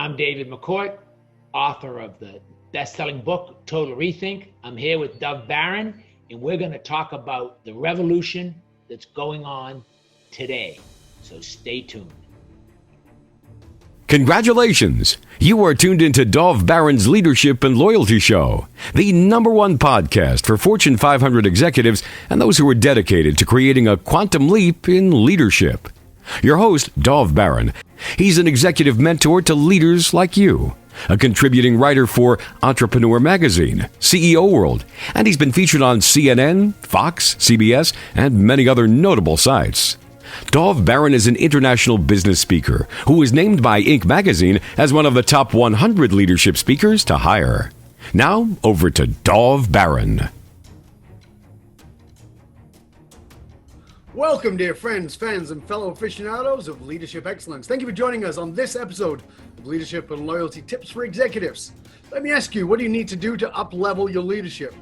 I'm David McCourt, author of the best-selling book, Total Rethink. I'm here with Dov Baron, and we're going to talk about the revolution that's going on today. So stay tuned. Congratulations! You are tuned into Dov Baron's Leadership and Loyalty Show, the #1 podcast for Fortune 500 executives and those who are dedicated to creating a quantum leap in leadership. Your host, Dov Baron, he's an executive mentor to leaders like you, a contributing writer for Entrepreneur Magazine, CEO World, and he's been featured on CNN, Fox, CBS, and many other notable sites. Dov Baron is an international business speaker who was named by Inc. magazine as one of the top 100 leadership speakers to hire. Now, over to Dov Baron. Welcome, dear friends, fans, and fellow aficionados of leadership excellence. Thank you for joining us on this episode of Leadership and Loyalty Tips for Executives. Let me ask you, what do you need to do to up-level your leadership?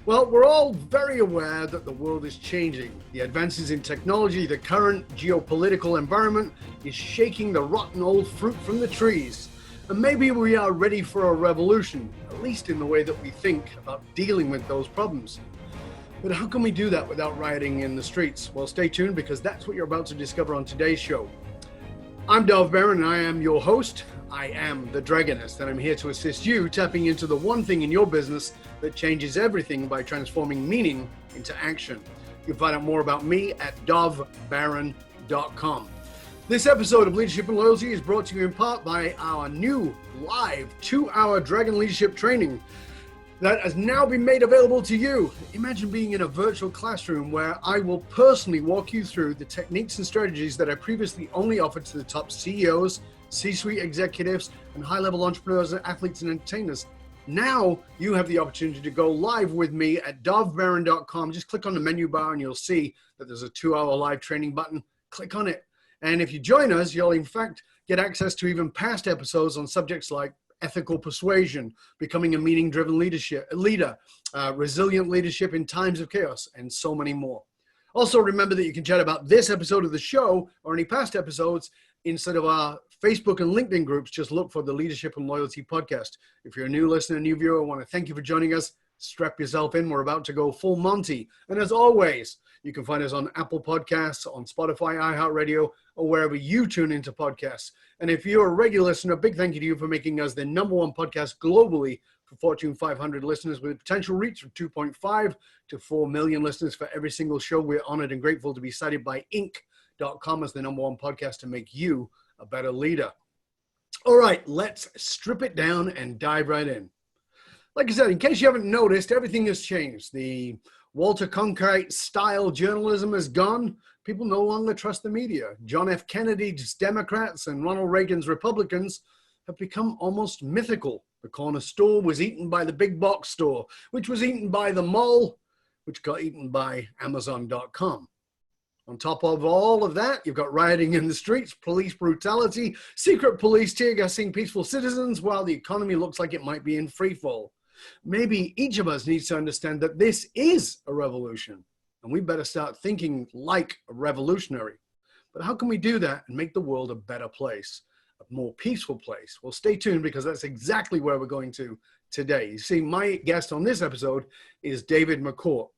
Well, we're all very aware that the world is changing. The advances in technology, the current geopolitical environment is shaking the rotten old fruit from the trees. And maybe we are ready for a revolution, at least in the way that we think about dealing with those problems. But how can we do that without rioting in the streets? Well, stay tuned because that's what you're about to discover on today's show. I'm Dov Baron and I am your host. I am the Dragonist, and I'm here to assist you tapping into the one thing in your business that changes everything by transforming meaning into action. You can find out more about me at dovbaron.com. This episode of Leadership and Loyalty is brought to you in part by our new live 2-hour Dragon Leadership training that has now been made available to you. Imagine being in a virtual classroom where I will personally walk you through the techniques and strategies that I previously only offered to the top CEOs, C-suite executives, and high-level entrepreneurs, athletes, and entertainers. Now you have the opportunity to go live with me at dovbaron.com. Just click on the menu bar and you'll see that there's a 2-hour live training button. Click on it. And if you join us, you'll in fact get access to even past episodes on subjects like ethical persuasion, becoming a meaning-driven leader, resilient leadership in times of chaos, and so many more. Also, remember that you can chat about this episode of the show or any past episodes instead of our Facebook and LinkedIn groups. Just look for the Leadership and Loyalty podcast. If you're a new listener, new viewer, I want to thank you for joining us. Strap yourself in. We're about to go full Monty. And as always, you can find us on Apple Podcasts, on Spotify, iHeartRadio, or wherever you tune into podcasts. And if you're a regular listener, a big thank you to you for making us the #1 podcast globally for Fortune 500 listeners with a potential reach of 2.5 to 4 million listeners for every single show. We're honored and grateful to be cited by Inc.com as the #1 podcast to make you a better leader. All right, let's strip it down and dive right in. Like I said, in case you haven't noticed, everything has changed. The Walter Cronkite style journalism is gone. People no longer trust the media. John F. Kennedy's Democrats and Ronald Reagan's Republicans have become almost mythical. The corner store was eaten by the big box store, which was eaten by the mall, which got eaten by Amazon.com. On top of all of that, you've got rioting in the streets, police brutality, secret police tear-gassing peaceful citizens, while the economy looks like it might be in free fall. Maybe each of us needs to understand that this is a revolution, and we better start thinking like a revolutionary. But how can we do that and make the world a better place, a more peaceful place? Well, stay tuned because that's exactly where we're going to today. You see, my guest on this episode is David McCourt.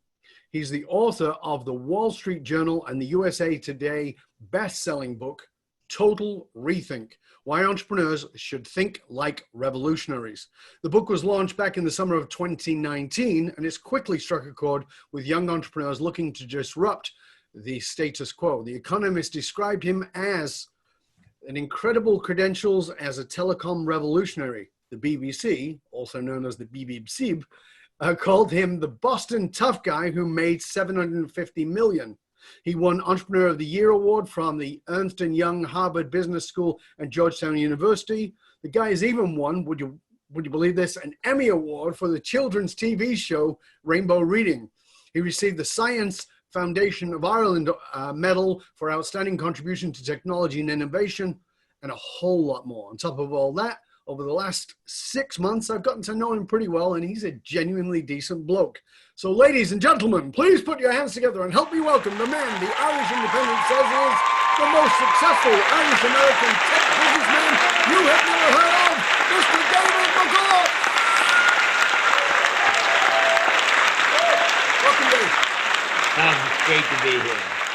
He's the author of the Wall Street Journal and the USA Today best-selling book, Total Rethink: Why Entrepreneurs Should Think Like Revolutionaries. The book was launched back in the summer of 2019, and it's quickly struck a chord with young entrepreneurs looking to disrupt the status quo. The Economist described him as an incredible credentials as a telecom revolutionary. The BBC, also known as the BBC, called him the Boston tough guy who made $750 million. He won Entrepreneur of the Year award from the Ernst & Young, Harvard Business School, and Georgetown University. The guy has even won, would you believe this, an Emmy Award for the children's TV show Rainbow Reading. He received the Science Foundation of Ireland Medal for outstanding contribution to technology and innovation, and a whole lot more. On top of all that, over the last 6 months, I've gotten to know him pretty well, and he's a genuinely decent bloke. So ladies and gentlemen, please put your hands together and help me welcome the man the Irish Independent says is the most successful Irish-American tech businessman you have never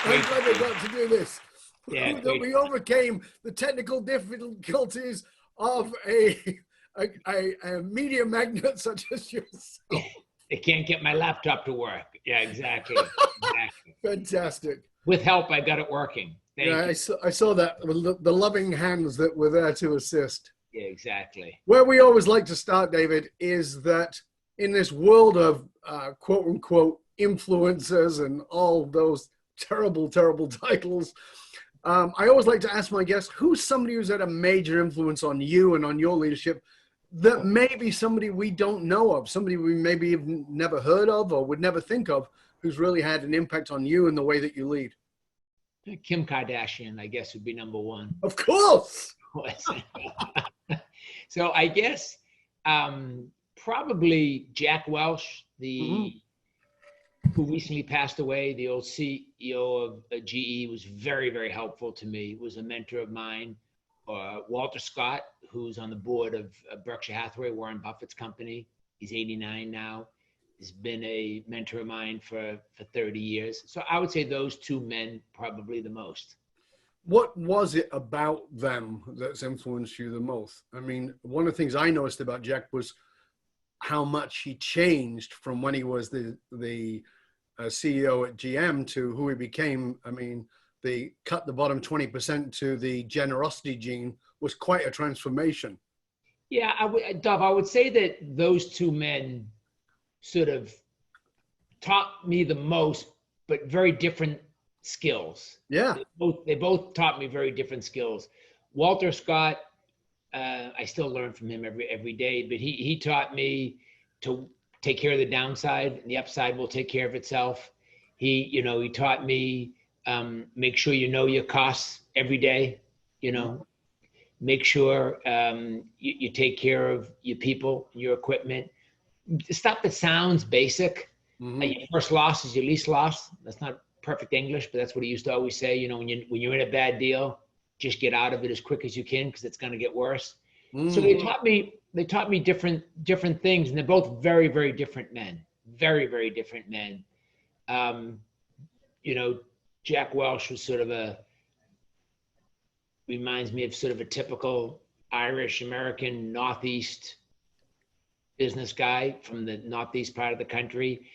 I'm glad we got to do this. Yeah, That we overcame the technical difficulties of a media magnet such as yourself. They can't get my laptop to work. Yeah, exactly. Exactly. Fantastic. With help, I got it working. Thank you. I saw that, the loving hands that were there to assist. Yeah, exactly. Where we always like to start, David, is that in this world of quote unquote influencers and all those terrible, terrible titles, I always like to ask my guests, who's somebody who's had a major influence on you and on your leadership that may be somebody we don't know of, somebody we maybe have never heard of or would never think of, who's really had an impact on you and the way that you lead? Kim Kardashian, I guess, would be number one. Of course. So I guess probably Jack Welch, who recently passed away, the old CEO of GE, was very, very helpful to me, was a mentor of mine. Walter Scott, who's on the board of Berkshire Hathaway, Warren Buffett's company. He's 89 now. He's been a mentor of mine for 30 years. So I would say those two men probably the most. What was it about them that's influenced you the most? I mean, one of the things I noticed about Jack was how much he changed from when he was the CEO at GM to who he became. I mean, the cut the bottom 20% to the generosity gene was quite a transformation. Yeah, Dov, I would say that those two men sort of taught me the most, but very different skills. Yeah. They both taught me very different skills. Walter Scott, I still learn from him every day, but he taught me to take care of the downside, and the upside will take care of itself. He taught me make sure you know your costs every day, make sure you take care of your people, your equipment. Stuff that sounds basic. Your first loss is your least loss. That's not perfect English, but that's what he used to always say. When you're in a bad deal, just get out of it as quick as you can, because it's going to get worse. So they taught me different things, and they're both very, very different men. Very, very different men. Jack Welch was reminds me of sort of a typical Irish American Northeast business guy from the Northeast part of the country.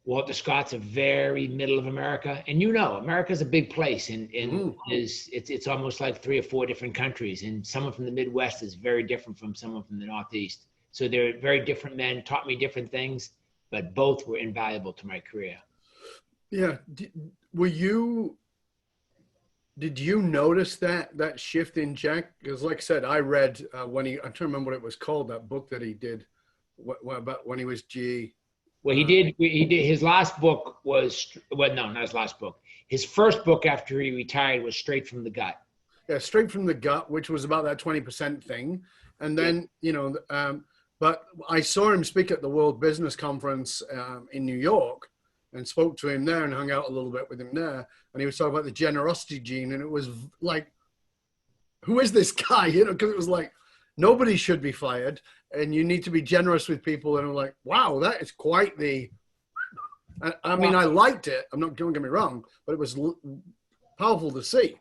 Walter Scott's a very middle of America, and America's a big place, and it's almost like 3 or 4 different countries, and someone from the Midwest is very different from someone from the Northeast. So they're very different men, taught me different things, but both were invaluable to my career. Yeah. Did you notice that shift in Jack? Because like I said, I read I'm trying to remember what it was called, that book that he did about when he was GE. Well, he did. His last book was, not his last book. His first book after he retired was Straight from the Gut. Yeah, Straight from the Gut, which was about that 20% thing. And then, but I saw him speak at the World Business Conference in New York, and spoke to him there and hung out a little bit with him there. And he was talking about the generosity gene. And it was like, who is this guy? Because it was like, nobody should be fired, and you need to be generous with people. And I'm like, wow, that is quite the, I mean, I liked it. Don't get me wrong, but it was powerful to see.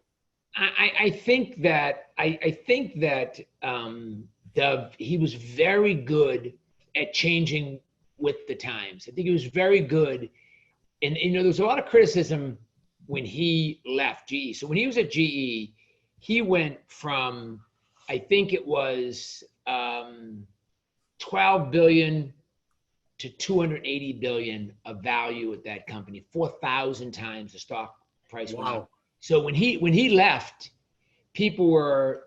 I think that he was very good at changing with the times. I think he was very good. And, there was a lot of criticism when he left GE. So when he was at GE, he went from, I think it was 12 billion to 280 billion of value at that company, 4,000 times the stock price went up. So when he left, people were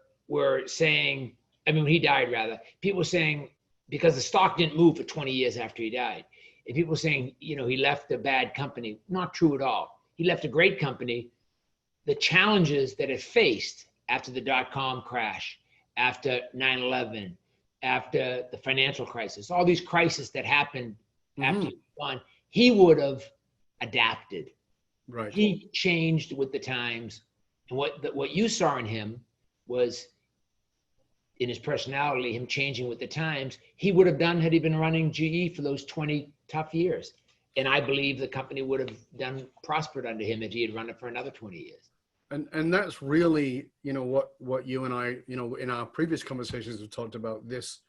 saying, when he died rather, people were saying, because the stock didn't move for 20 years after he died. And people were saying, he left a bad company. Not true at all. He left a great company. The challenges that it faced after the dot-com crash, after 9/11, after the financial crisis, all these crises that happened after he was gone, he would have adapted. Right. He changed with the times. And what you saw in him was, in his personality, him changing with the times. He would have done had he been running GE for those 20 tough years. And I believe the company would have prospered under him if he had run it for another 20 years. And that's really, what you and I, in our previous conversations have talked about, this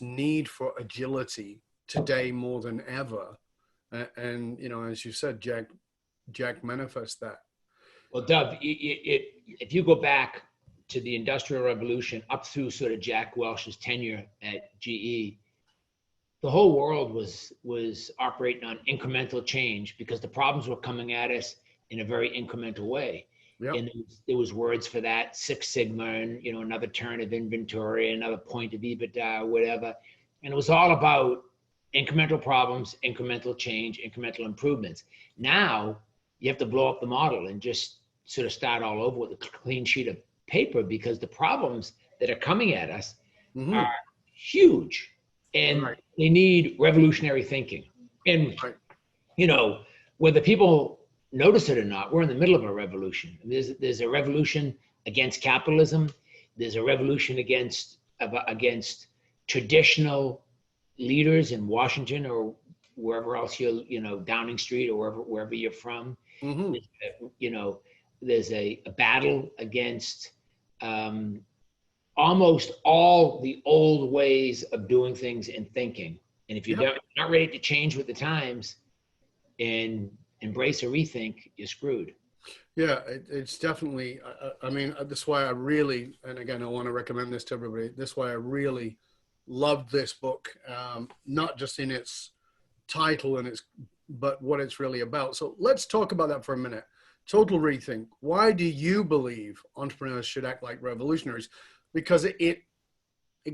need for agility today more than ever. And as you said, Jack manifests that. Well, Dov, if you go back to the Industrial Revolution up through sort of Jack Welch's tenure at GE, the whole world was operating on incremental change because the problems were coming at us in a very incremental way. Yep. And there was words for that, Six Sigma, and another turn of inventory, another point of EBITDA, or whatever. And it was all about incremental problems, incremental change, incremental improvements. Now you have to blow up the model and just sort of start all over with a clean sheet of paper, because the problems that are coming at us are huge, and they need revolutionary thinking. And whether people notice it or not, we're in the middle of a revolution. There's a revolution against capitalism. There's a revolution against traditional leaders in Washington or wherever else Downing Street or wherever you're from. There's a battle against almost all the old ways of doing things and thinking. And if you're not ready to change with the times and embrace a rethink, you're screwed. Yeah, it's definitely, that's why I really, and again, I want to recommend this to everybody. That's why I really loved this book, not just in its title but what it's really about. So let's talk about that for a minute. Total rethink. Why do you believe entrepreneurs should act like revolutionaries? Because it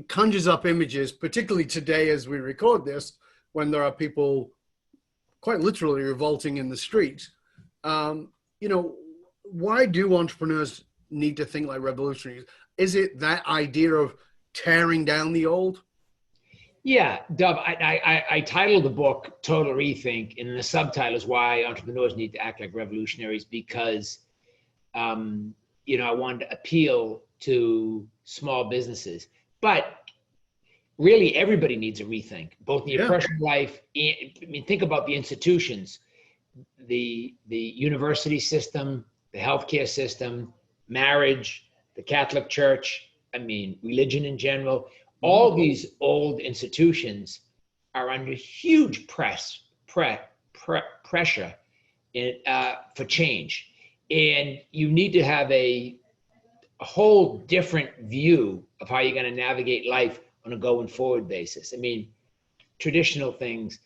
conjures up images, particularly today as we record this, when there are people quite literally revolting in the streets. Why do entrepreneurs need to think like revolutionaries? Is it that idea of tearing down the old? Yeah, Dov, I titled the book Total Rethink, and the subtitle is Why Entrepreneurs Need to Act Like Revolutionaries, because, I wanted to appeal to small businesses. But really, everybody needs a rethink, both in your personal life. Think about the institutions, the university system, the healthcare system, marriage, the Catholic Church, religion in general. All these old institutions are under huge pressure for change. And you need to have a whole different view of how you're going to navigate life on a going forward basis. Traditional things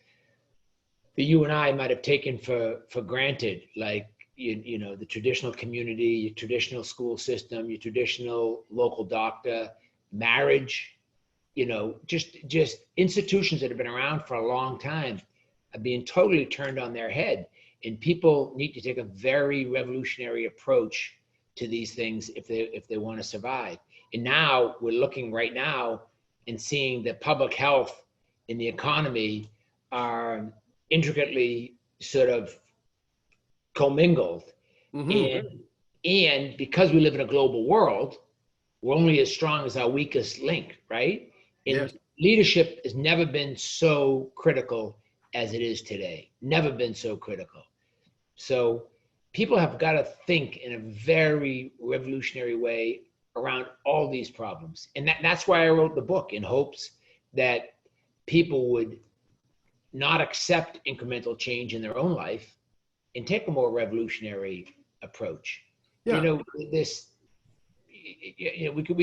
that you and I might have taken for granted, like, the traditional community, your traditional school system, your traditional local doctor, marriage, just institutions that have been around for a long time are being totally turned on their head. And people need to take a very revolutionary approach to these things if they want to survive. And now we're looking right now and seeing that public health and the economy are intricately sort of commingled. And because we live in a global world, we're only as strong as our weakest link, right? And leadership has never been so critical as it is today. Never been so critical. So people have got to think in a very revolutionary way around all these problems. And that's why I wrote the book, in hopes that people would not accept incremental change in their own life and take a more revolutionary approach. We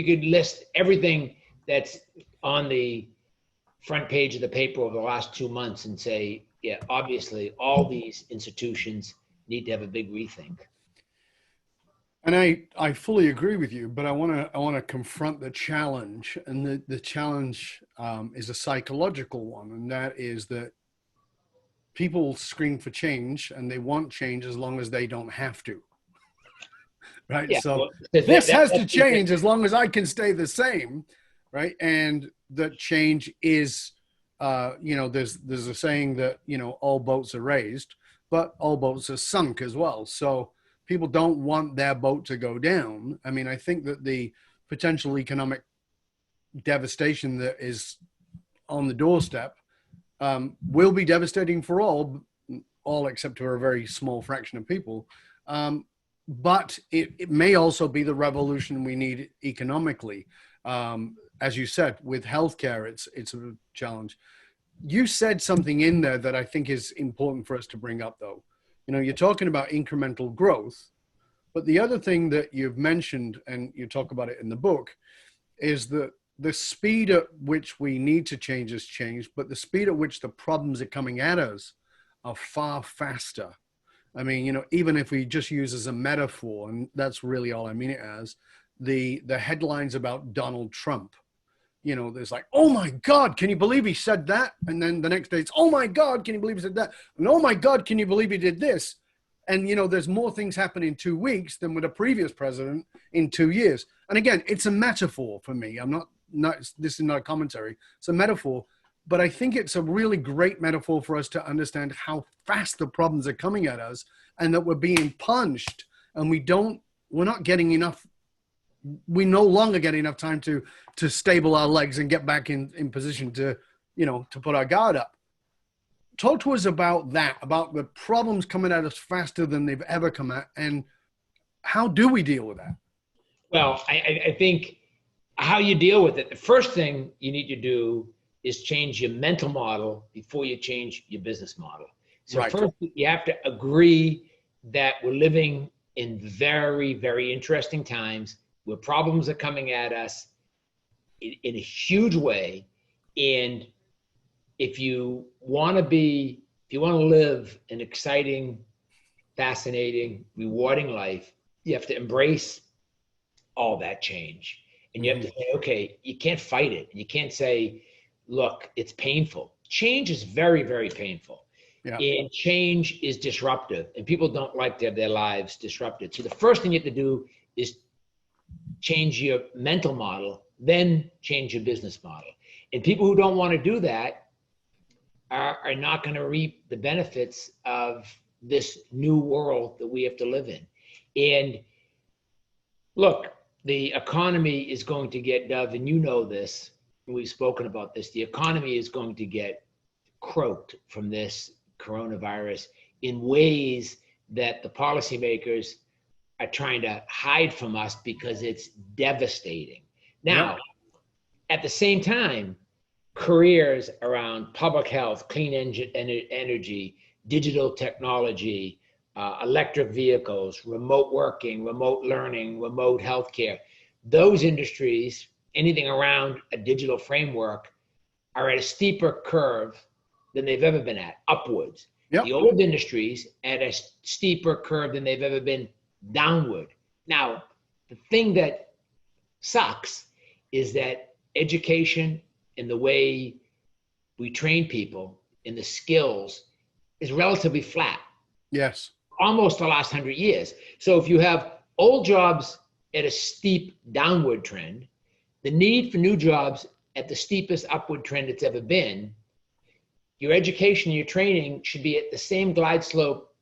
could list everything that's on the front page of the paper over the last 2 months and say, obviously all these institutions need to have a big rethink. And I fully agree with you, but I want to confront the challenge, and the challenge is a psychological one, and that is that people scream for change and they want change as long as they don't have to. Right. Yeah, so this has to change as long as I can stay the same. Right. And that change is, there's a saying that, all boats are raised, but all boats are sunk as well. So people don't want their boat to go down. I think that the potential economic devastation that is on the doorstep will be devastating for all except for a very small fraction of people. But it may also be the revolution we need economically. As you said, with healthcare, it's a challenge. You said something in there that I think is important for us to bring up, though. You know, you're talking about incremental growth, but the other thing that you've mentioned, and you talk about it in the book, is that the speed at which we need to change has changed, but the speed at which the problems are coming at us are far faster. I mean, you know, even if we just use as a metaphor, and that's really all I mean it as, the headlines about Donald Trump. You know, there's like, oh my God, can you believe he said that? And then the next day it's, oh my God, can you believe he said that? And oh my God, can you believe he did this? And, you know, there's more things happen in 2 weeks than with a previous president in 2 years. And again, it's a metaphor for me. This is not a commentary. It's a metaphor. But I think it's a really great metaphor for us to understand how fast the problems are coming at us and that we're being punched and we're not getting enough. We no longer get enough time to stable our legs and get back in position to put our guard up. Talk to us about that, about the problems coming at us faster than they've ever come at, and how do we deal with that? Well, I think how you deal with it, the first thing you need to do is change your mental model before you change your business model. So right. First, you have to agree that we're living in very, very interesting times where problems are coming at us in a huge way. And if you want to live an exciting, fascinating, rewarding life, you have to embrace all that change. And you have to say, okay, you can't fight it. You can't say, look, it's painful. Change is very, very painful. Yeah. And change is disruptive. And people don't like to have their lives disrupted. So the first thing you have to do is change your mental model, then change your business model. And people who don't want to do that are not going to reap the benefits of this new world that we have to live in. And look, the economy is going to get, Dov, and you know this, we've spoken about this, the economy is going to get croaked from this coronavirus in ways that the policymakers are trying to hide from us because it's devastating. Now, at the same time, careers around public health, clean energy, digital technology, electric vehicles, remote working, remote learning, remote healthcare, those industries, anything around a digital framework, are at a steeper curve than they've ever been at, upwards. Yep. The old industries at a steeper curve than they've ever been downward. Now, the thing that sucks is that education and the way we train people in the skills is relatively flat. Yes. Almost the last 100 years. So if you have old jobs at a steep downward trend, the need for new jobs at the steepest upward trend it's ever been, your education, your training should be at the same glide slope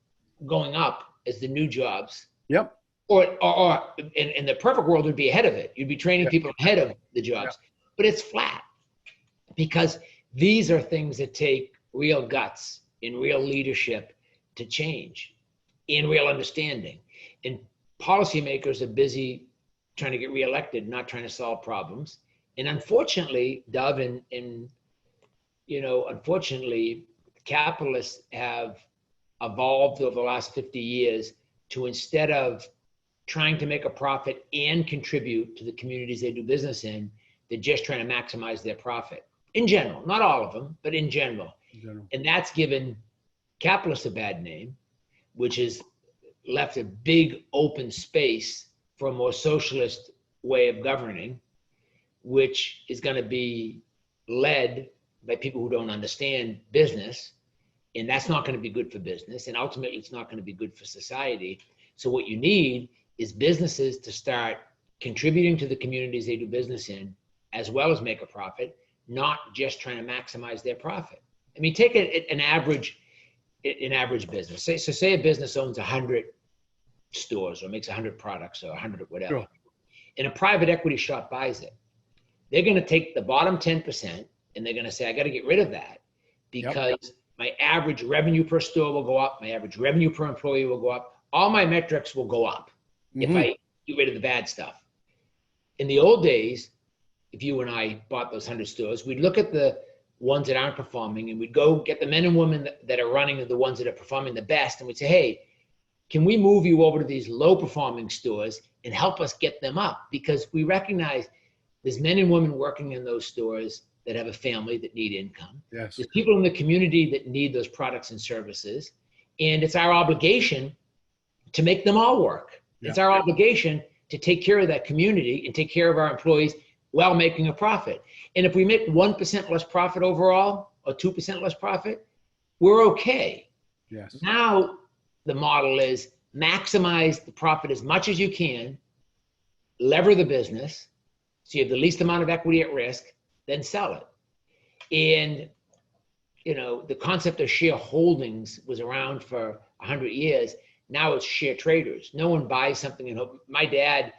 going up as the new jobs. Yep. Or in the perfect world, would be ahead of it. You'd be training people ahead of the jobs. But it's flat because these are things that take real guts and real leadership to change, and real understanding. And policymakers are busy trying to get reelected, not trying to solve problems. And unfortunately, Dov, unfortunately, capitalists have evolved over the last 50 years to, instead of trying to make a profit and contribute to the communities they do business in, they're just trying to maximize their profit. In general, not all of them, but in general. And that's given capitalists a bad name, which has left a big open space for a more socialist way of governing, which is going to be led by people who don't understand business. And that's not going to be good for business. And ultimately, it's not going to be good for society. So what you need is businesses to start contributing to the communities they do business in, as well as make a profit, not just trying to maximize their profit. I mean, take an average business. Say a business owns 100 stores or makes 100 products or 100 whatever. Sure. And a private equity shop buys it. They're going to take the bottom 10% and they're going to say, I got to get rid of that because my average revenue per store will go up. My average revenue per employee will go up. All my metrics will go up if I get rid of the bad stuff. In the old days, if you and I bought those 100 stores, we'd look at the ones that aren't performing and we'd go get the men and women that are running the ones that are performing the best. And we'd say, hey, can we move you over to these low performing stores and help us get them up? Because we recognize there's men and women working in those stores that have a family that need income. Yes. There's people in the community that need those products and services. And it's our obligation to make them all work. It's our obligation to take care of that community and take care of our employees while making a profit. And if we make 1% less profit overall or 2% less profit, we're okay. Yes. Now the model is maximize the profit as much as you can, lever the business so you have the least amount of equity at risk, then sell it. And you know, the concept of share holdings was around for 100 years. Now it's share traders. No one buys something and hope. My dad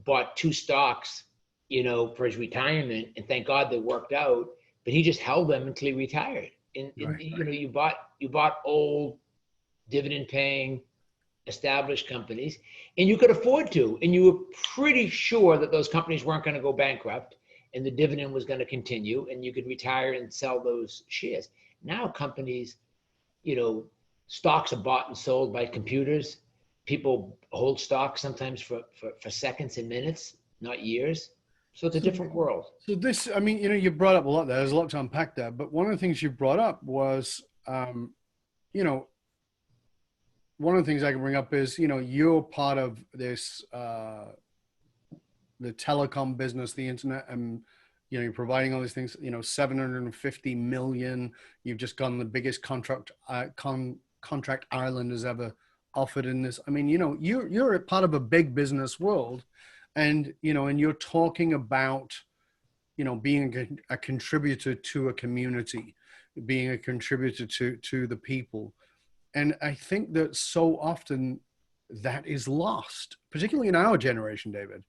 bought 2 stocks, you know, for his retirement, and thank God they worked out, but he just held them until he retired. And you know, you bought old dividend paying established companies, and you could afford to, and you were pretty sure that those companies weren't going to go bankrupt and the dividend was going to continue and you could retire and sell those shares. Now companies, you know, stocks are bought and sold by computers. People hold stocks sometimes for seconds and minutes, not years. So it's a different world. So this, I mean, you know, you brought up a lot there. There's a lot to unpack there. But one of the things you brought up was, you know, one of the things I can bring up is, you know, you're part of this, the telecom business, the internet, and, you know, you're providing all these things, you know, 750 million. You've just gotten the biggest contract Ireland has ever offered in this. I mean, you know, you're a part of a big business world. And, you know, and you're talking about, you know, being a contributor to a community, being a contributor to the people. And I think that so often that is lost, particularly in our generation, David.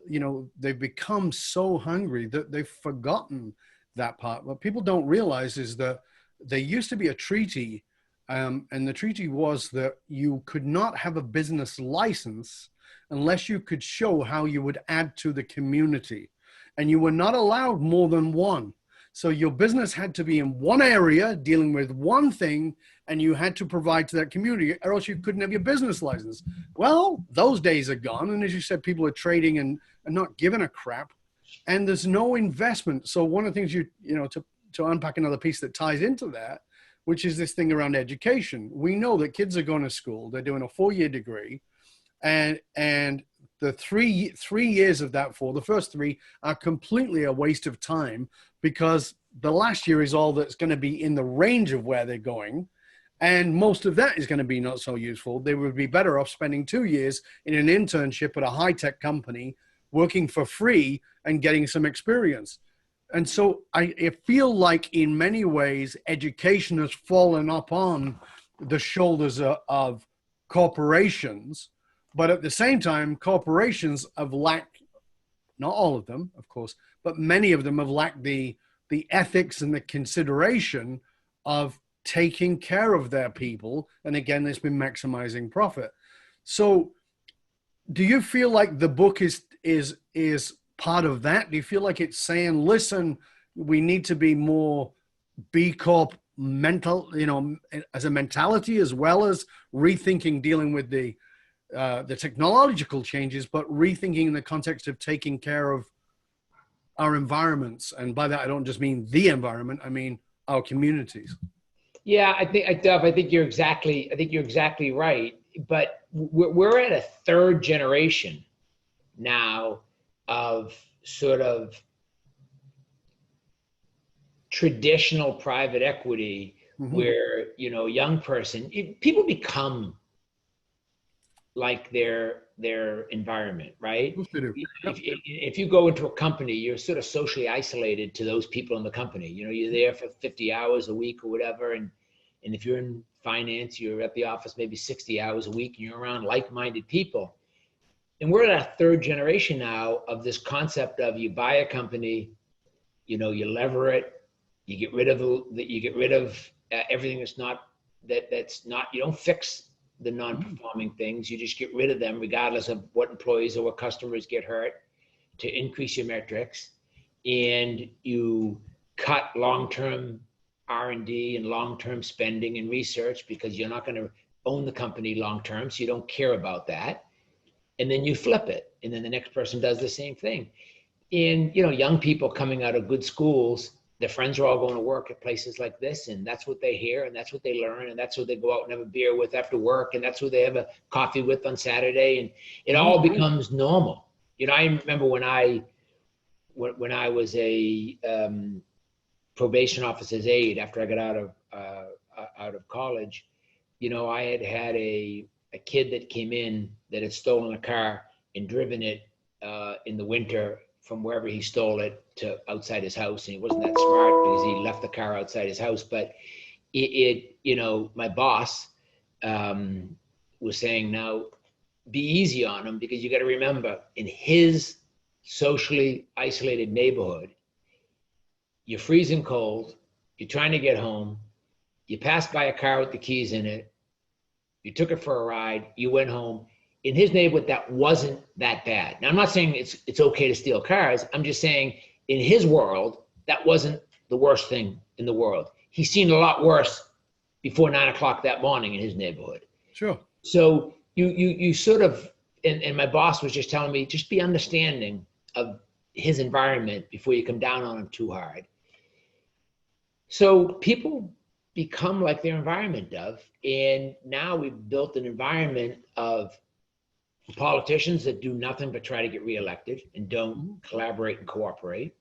You know, they've become so hungry that they've forgotten that part. What people don't realize is that there used to be a treaty, and the treaty was that you could not have a business license unless you could show how you would add to the community. And you were not allowed more than one. So your business had to be in one area dealing with one thing, and you had to provide to that community, or else you couldn't have your business license. Well, those days are gone. And as you said, people are trading and not giving a crap, and there's no investment. So one of the things you know, to unpack another piece that ties into that, which is this thing around education. We know that kids are going to school, they're doing a 4-year degree, and the three years of that the first 3 are completely a waste of time, because the last year is all that's going to be in the range of where they're going. And most of that is going to be not so useful. They would be better off spending 2 years in an internship at a high-tech company, working for free and getting some experience. And so I feel like in many ways, education has fallen upon the shoulders of corporations. But at the same time, corporations have lacked, not all of them, of course, but many of them have lacked the ethics and the consideration of taking care of their people. And again, it's been maximizing profit. So do you feel like the book is part of that? Do you feel like it's saying, listen, we need to be more B Corp mental, you know, as a mentality, as well as rethinking dealing with the technological changes, but rethinking in the context of taking care of our environments? And by that, I don't just mean the environment, I mean our communities. Yeah, I think you're exactly right. But we're at a 3rd generation now of sort of traditional private equity, where, you know, young person, people become like their environment, right? If you go into a company, you're sort of socially isolated to those people in the company. You know, you're there for 50 hours a week or whatever. And if you're in finance, you're at the office maybe 60 hours a week, and you're around like-minded people. And we're at a 3rd generation now of this concept of you buy a company, you know, you lever it, You get rid of everything that's not, you don't fix the non-performing things. You just get rid of them regardless of what employees or what customers get hurt to increase your metrics. And you cut long-term R&D and long-term spending and research because you're not going to own the company long-term, so you don't care about that. And then you flip it, and then the next person does the same thing. And, young people coming out of good schools, their friends are all going to work at places like this, and that's what they hear, and that's what they learn, and that's who they go out and have a beer with after work, and that's who they have a coffee with on Saturday, and it all becomes normal. I remember when I was a probation officer's aide after I got out of college, I had a kid that came in that had stolen a car and driven it in the winter from wherever he stole it to outside his house. And he wasn't that smart because he left the car outside his house. But my boss was saying, now be easy on him, because you got to remember, in his socially isolated neighborhood, you're freezing cold, you're trying to get home, you passed by a car with the keys in it, you took it for a ride, you went home. In his neighborhood, that wasn't that bad. Now, I'm not saying it's okay to steal cars. I'm just saying in his world, that wasn't the worst thing in the world. He's seen a lot worse before 9 o'clock that morning in his neighborhood. Sure. So you sort of, and my boss was just telling me, just be understanding of his environment before you come down on him too hard. So people become like their environment, Dov. And now we've built an environment of politicians that do nothing but try to get reelected and don't collaborate and cooperate.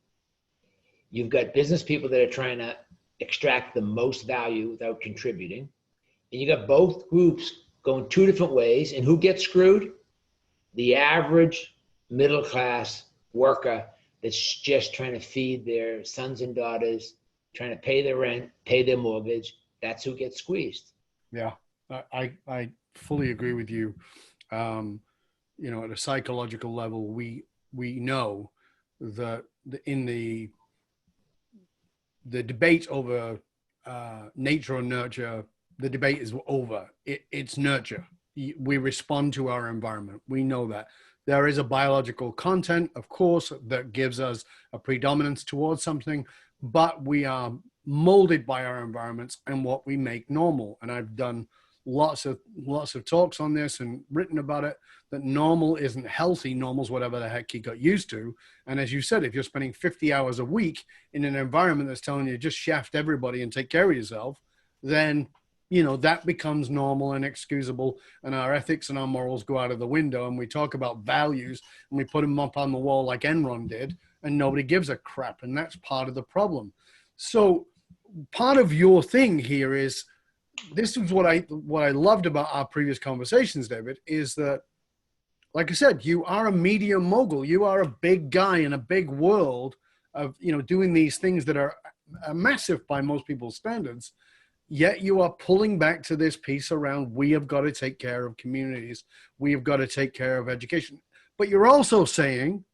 You've got business people that are trying to extract the most value without contributing. And you got both groups going two different ways. And who gets screwed? The average middle-class worker that's just trying to feed their sons and daughters, trying to pay their rent, pay their mortgage. That's who gets squeezed. Yeah, I fully agree with you. At a psychological level, we know that in the debate over nature or nurture, the debate is over. It's nurture. We respond to our environment. We know that. There is a biological content, of course, that gives us a predominance towards something, but we are molded by our environments and what we make normal. And I've done lots of talks on this and written about it, that normal isn't healthy. Normal's whatever the heck you got used to. And as you said, if you're spending 50 hours a week in an environment that's telling you just shaft everybody and take care of yourself, then that becomes normal and excusable, and our ethics and our morals go out of the window, and we talk about values and we put them up on the wall like Enron did, and nobody gives a crap. And that's part of the problem. So part of your thing here is, this is what I loved about our previous conversations, David, is that, like I said, you are a media mogul. You are a big guy in a big world of, doing these things that are massive by most people's standards. Yet you are pulling back to this piece around, we have got to take care of communities. We have got to take care of education. But you're also saying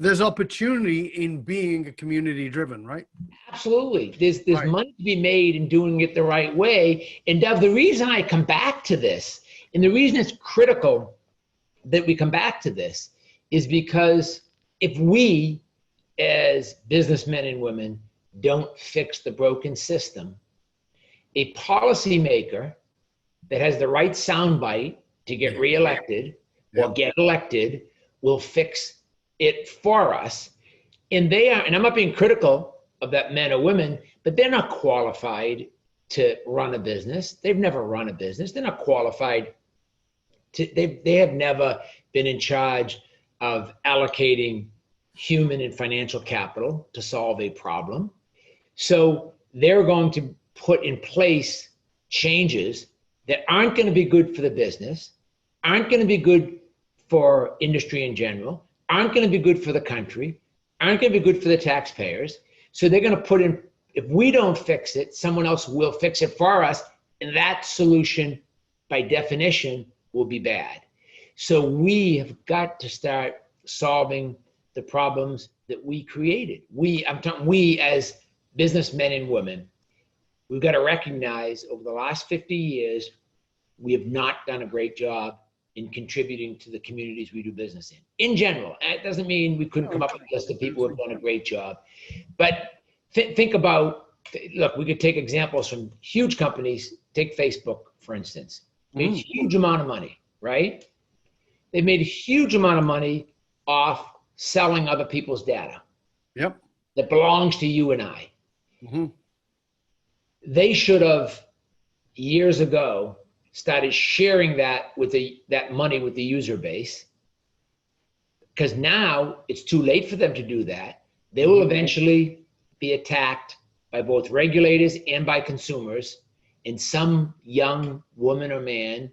there's opportunity in being a community driven, right? Absolutely. There's right. Money to be made in doing it the right way. And Dov, the reason I come back to this, and the reason it's critical that we come back to this, is because if we as businessmen and women don't fix the broken system, a policymaker that has the right soundbite to get reelected or get elected will fix it for us. And I'm not being critical of that men or women, but they're not qualified to run a business. They've never run a business. They're not qualified they have never been in charge of allocating human and financial capital to solve a problem. So they're going to put in place changes that aren't going to be good for the business, aren't going to be good for industry in general, aren't going to be good for the country, aren't going to be good for the taxpayers. So they're going to put in, if we don't fix it, someone else will fix it for us. And that solution, by definition, will be bad. So we have got to start solving the problems that we created. We as businessmen and women, we've got to recognize over the last 50 years, we have not done a great job in contributing to the communities we do business in general. And it doesn't mean we couldn't come up with a list of people who have done a great job. But think about, look, we could take examples from huge companies. Take Facebook, for instance. Made a huge amount of money, right? They made a huge amount of money off selling other people's data. Yep. That belongs to you and I. Mm-hmm. They should have, years ago, started sharing that money with the user base, because now it's too late for them to do that. They will eventually be attacked by both regulators and by consumers, and some young woman or man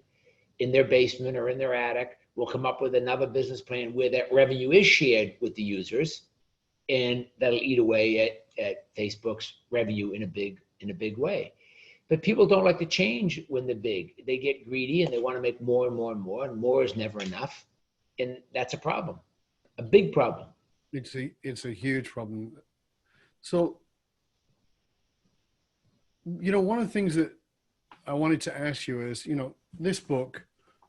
in their basement or in their attic will come up with another business plan where that revenue is shared with the users, and that'll eat away at Facebook's revenue in a big way. But people don't like to change when they're big. They get greedy and they want to make more and more and more, and more is never enough. And that's a problem, a big problem. It's a huge problem. So, one of the things that I wanted to ask you is, this book,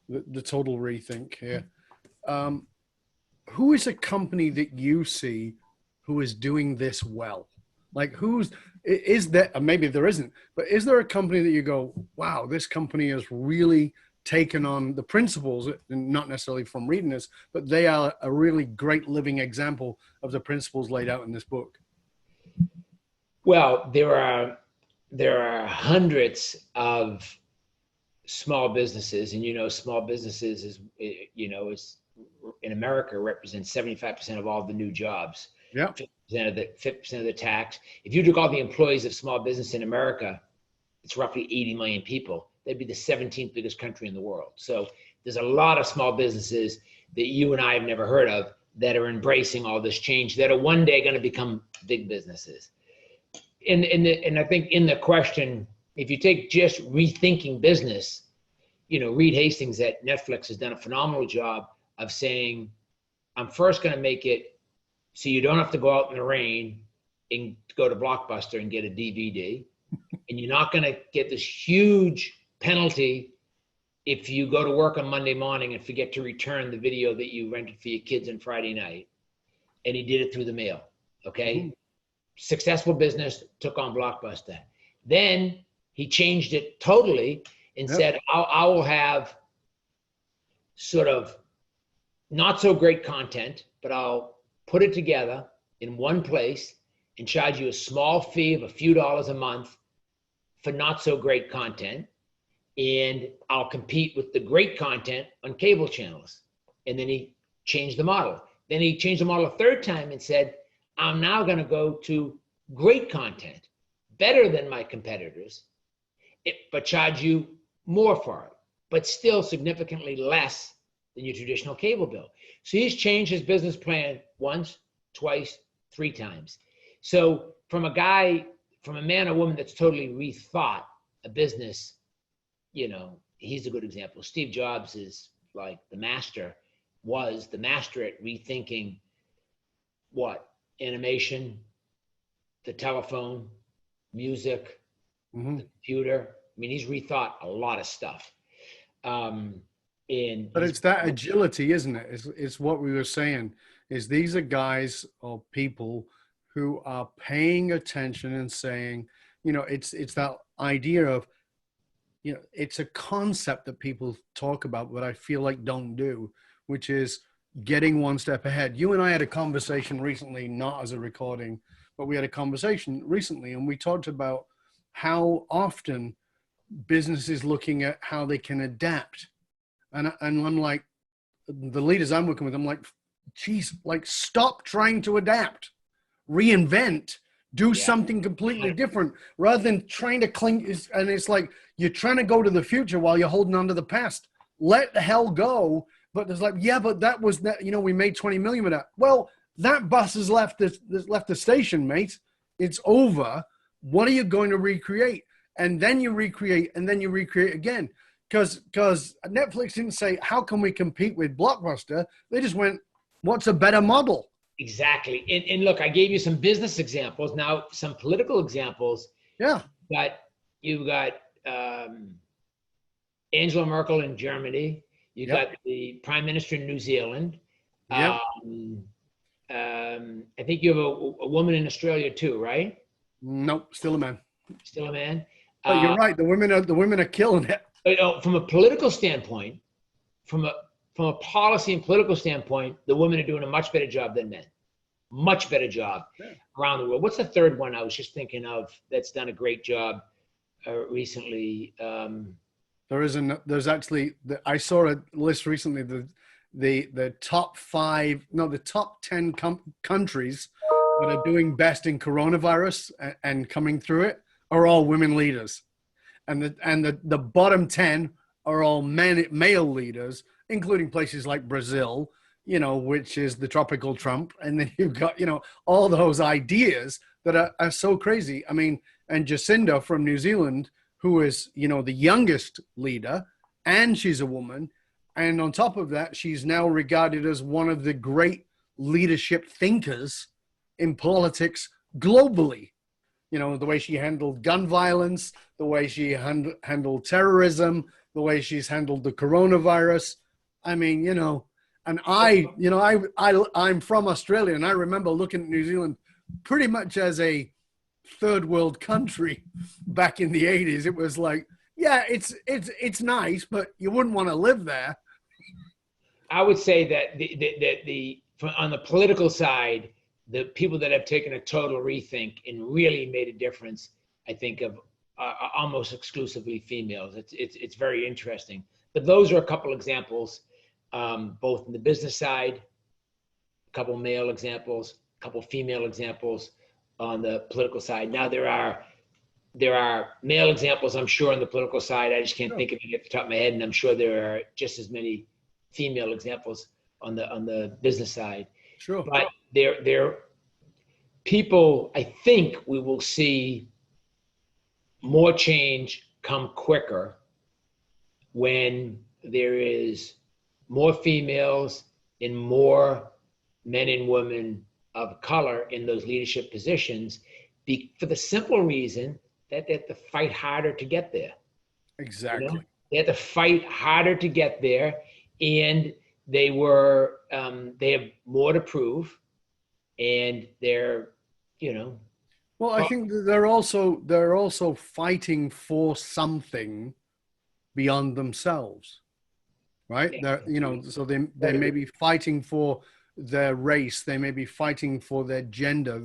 the Total Rethink here, who is a company that you see who is doing this well? Like, is there, maybe there isn't, but is there a company that you go, wow, this company has really taken on the principles, not necessarily from reading this, but they are a really great living example of the principles laid out in this book? Well, there are hundreds of small businesses, and small businesses is in America represents 75% of all the new jobs. Yeah. 50% of the tax. If you took all the employees of small business in America, it's roughly 80 million people. They'd be the 17th biggest country in the world. So there's a lot of small businesses that you and I have never heard of that are embracing all this change, that are one day going to become big businesses. And I think in the question, if you take just rethinking business, Reed Hastings at Netflix has done a phenomenal job of saying, I'm first going to make it so you don't have to go out in the rain and go to Blockbuster and get a DVD. And you're not going to get this huge penalty if you go to work on Monday morning and forget to return the video that you rented for your kids on Friday night. And he did it through the mail. Okay. Mm-hmm. Successful business, took on Blockbuster. Then he changed it totally and said, I will have sort of not so great content, but I'll put it together in one place and charge you a small fee of a few dollars a month for not so great content. And I'll compete with the great content on cable channels. And then he changed the model. Then he changed the model a third time and said, I'm now going to go to great content, better than my competitors, but charge you more for it, but still significantly less than your traditional cable bill. So he's changed his business plan once, twice, 3 times. So from a man or woman that's totally rethought a business, he's a good example. Steve Jobs is like was the master at rethinking animation, the telephone, music, the computer. I mean, he's rethought a lot of stuff. But it's that agility, isn't it? It's what we were saying, is these are guys or people who are paying attention and saying, it's that idea of, it's a concept that people talk about, but I feel like don't do, which is getting one step ahead. You and I had a conversation recently, not as a recording, but we had a conversation recently, and we talked about how often business is looking at how they can adapt. And I'm like, the leaders I'm working with, I'm like, geez, like, stop trying to adapt, reinvent, do something completely different rather than trying to cling. And it's like, you're trying to go to the future while you're holding on to the past. Let the hell go. But it's like, but that was that, we made 20 million with that. Well, that bus has left the station, mate. It's over. What are you going to recreate? And then you recreate, and then you recreate again. Because Netflix didn't say, how can we compete with Blockbuster? They just went, what's a better model? Exactly. And look, I gave you some business examples. Now, some political examples. Yeah. You've got Angela Merkel in Germany. You Yep. got the Prime Minister in New Zealand. Yep. I think you have a woman in Australia too, right? Nope, still a man. Still a man. But you're right. The women are killing it. From a political standpoint, from a policy and political standpoint, the women are doing a much better job than men. Much better job around the world. What's the third one I was just thinking of that's done a great job recently? There's actually, I saw a list recently, the top 10 countries that are doing best in coronavirus and coming through it are all women leaders. And the bottom 10 are all male leaders, including places like Brazil, which is the tropical Trump. And then you've got, all those ideas that are so crazy. I mean, and Jacinda from New Zealand, who is, the youngest leader, and she's a woman. And on top of that, she's now regarded as one of the great leadership thinkers in politics globally. The way she handled gun violence, the way she handled terrorism, the way she's handled the coronavirus. I mean, and I'm from Australia, and I remember looking at New Zealand pretty much as a third world country back in the 80s. It was like, yeah, it's nice, but you wouldn't want to live there. I would say that on the political side, the people that have taken a total rethink and really made a difference, I think of almost exclusively females. It's very interesting. But those are a couple examples, both in the business side, a couple male examples, a couple female examples on the political side. Now there are male examples, I'm sure, on the political side. I just can't think of it at the top of my head, and I'm sure there are just as many female examples on the business side. Sure. But there people, I think we will see more change come quicker when there is more females and more men and women of color in those leadership positions, for the simple reason that they have to fight harder to get there. Exactly. They have to fight harder to get there, and they have more to prove, and they're, Well, I think that they're also fighting for something beyond themselves, right? Yeah. So they may be fighting for their race, they may be fighting for their gender,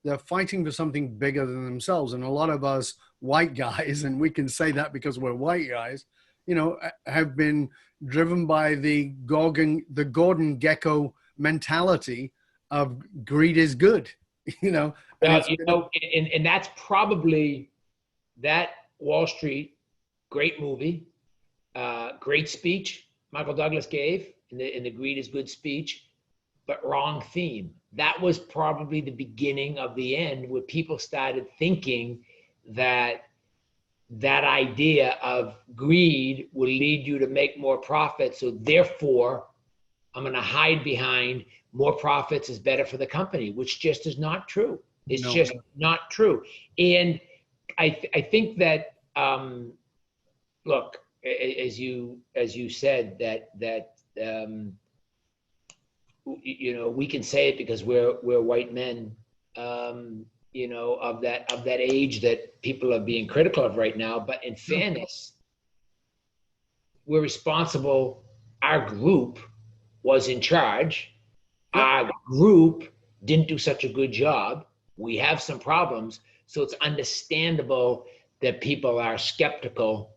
they're fighting for something bigger than themselves. And a lot of us white guys, and we can say that because we're white guys, have been driven by the Gordon Gekko mentality of greed is good, and that's probably that Wall Street, great movie, great speech Michael Douglas gave in the greed is good speech, but wrong theme. That was probably the beginning of the end, where people started thinking that idea of greed will lead you to make more profits. So therefore, I'm going to hide behind more profits is better for the company, which just is not true. It's just not true. And I think that, look, as you said, that we can say it because we're white men, of that age that people are being critical of right now. But in fairness, we're responsible. Our group was in charge. Our group didn't do such a good job. We have some problems. So it's understandable that people are skeptical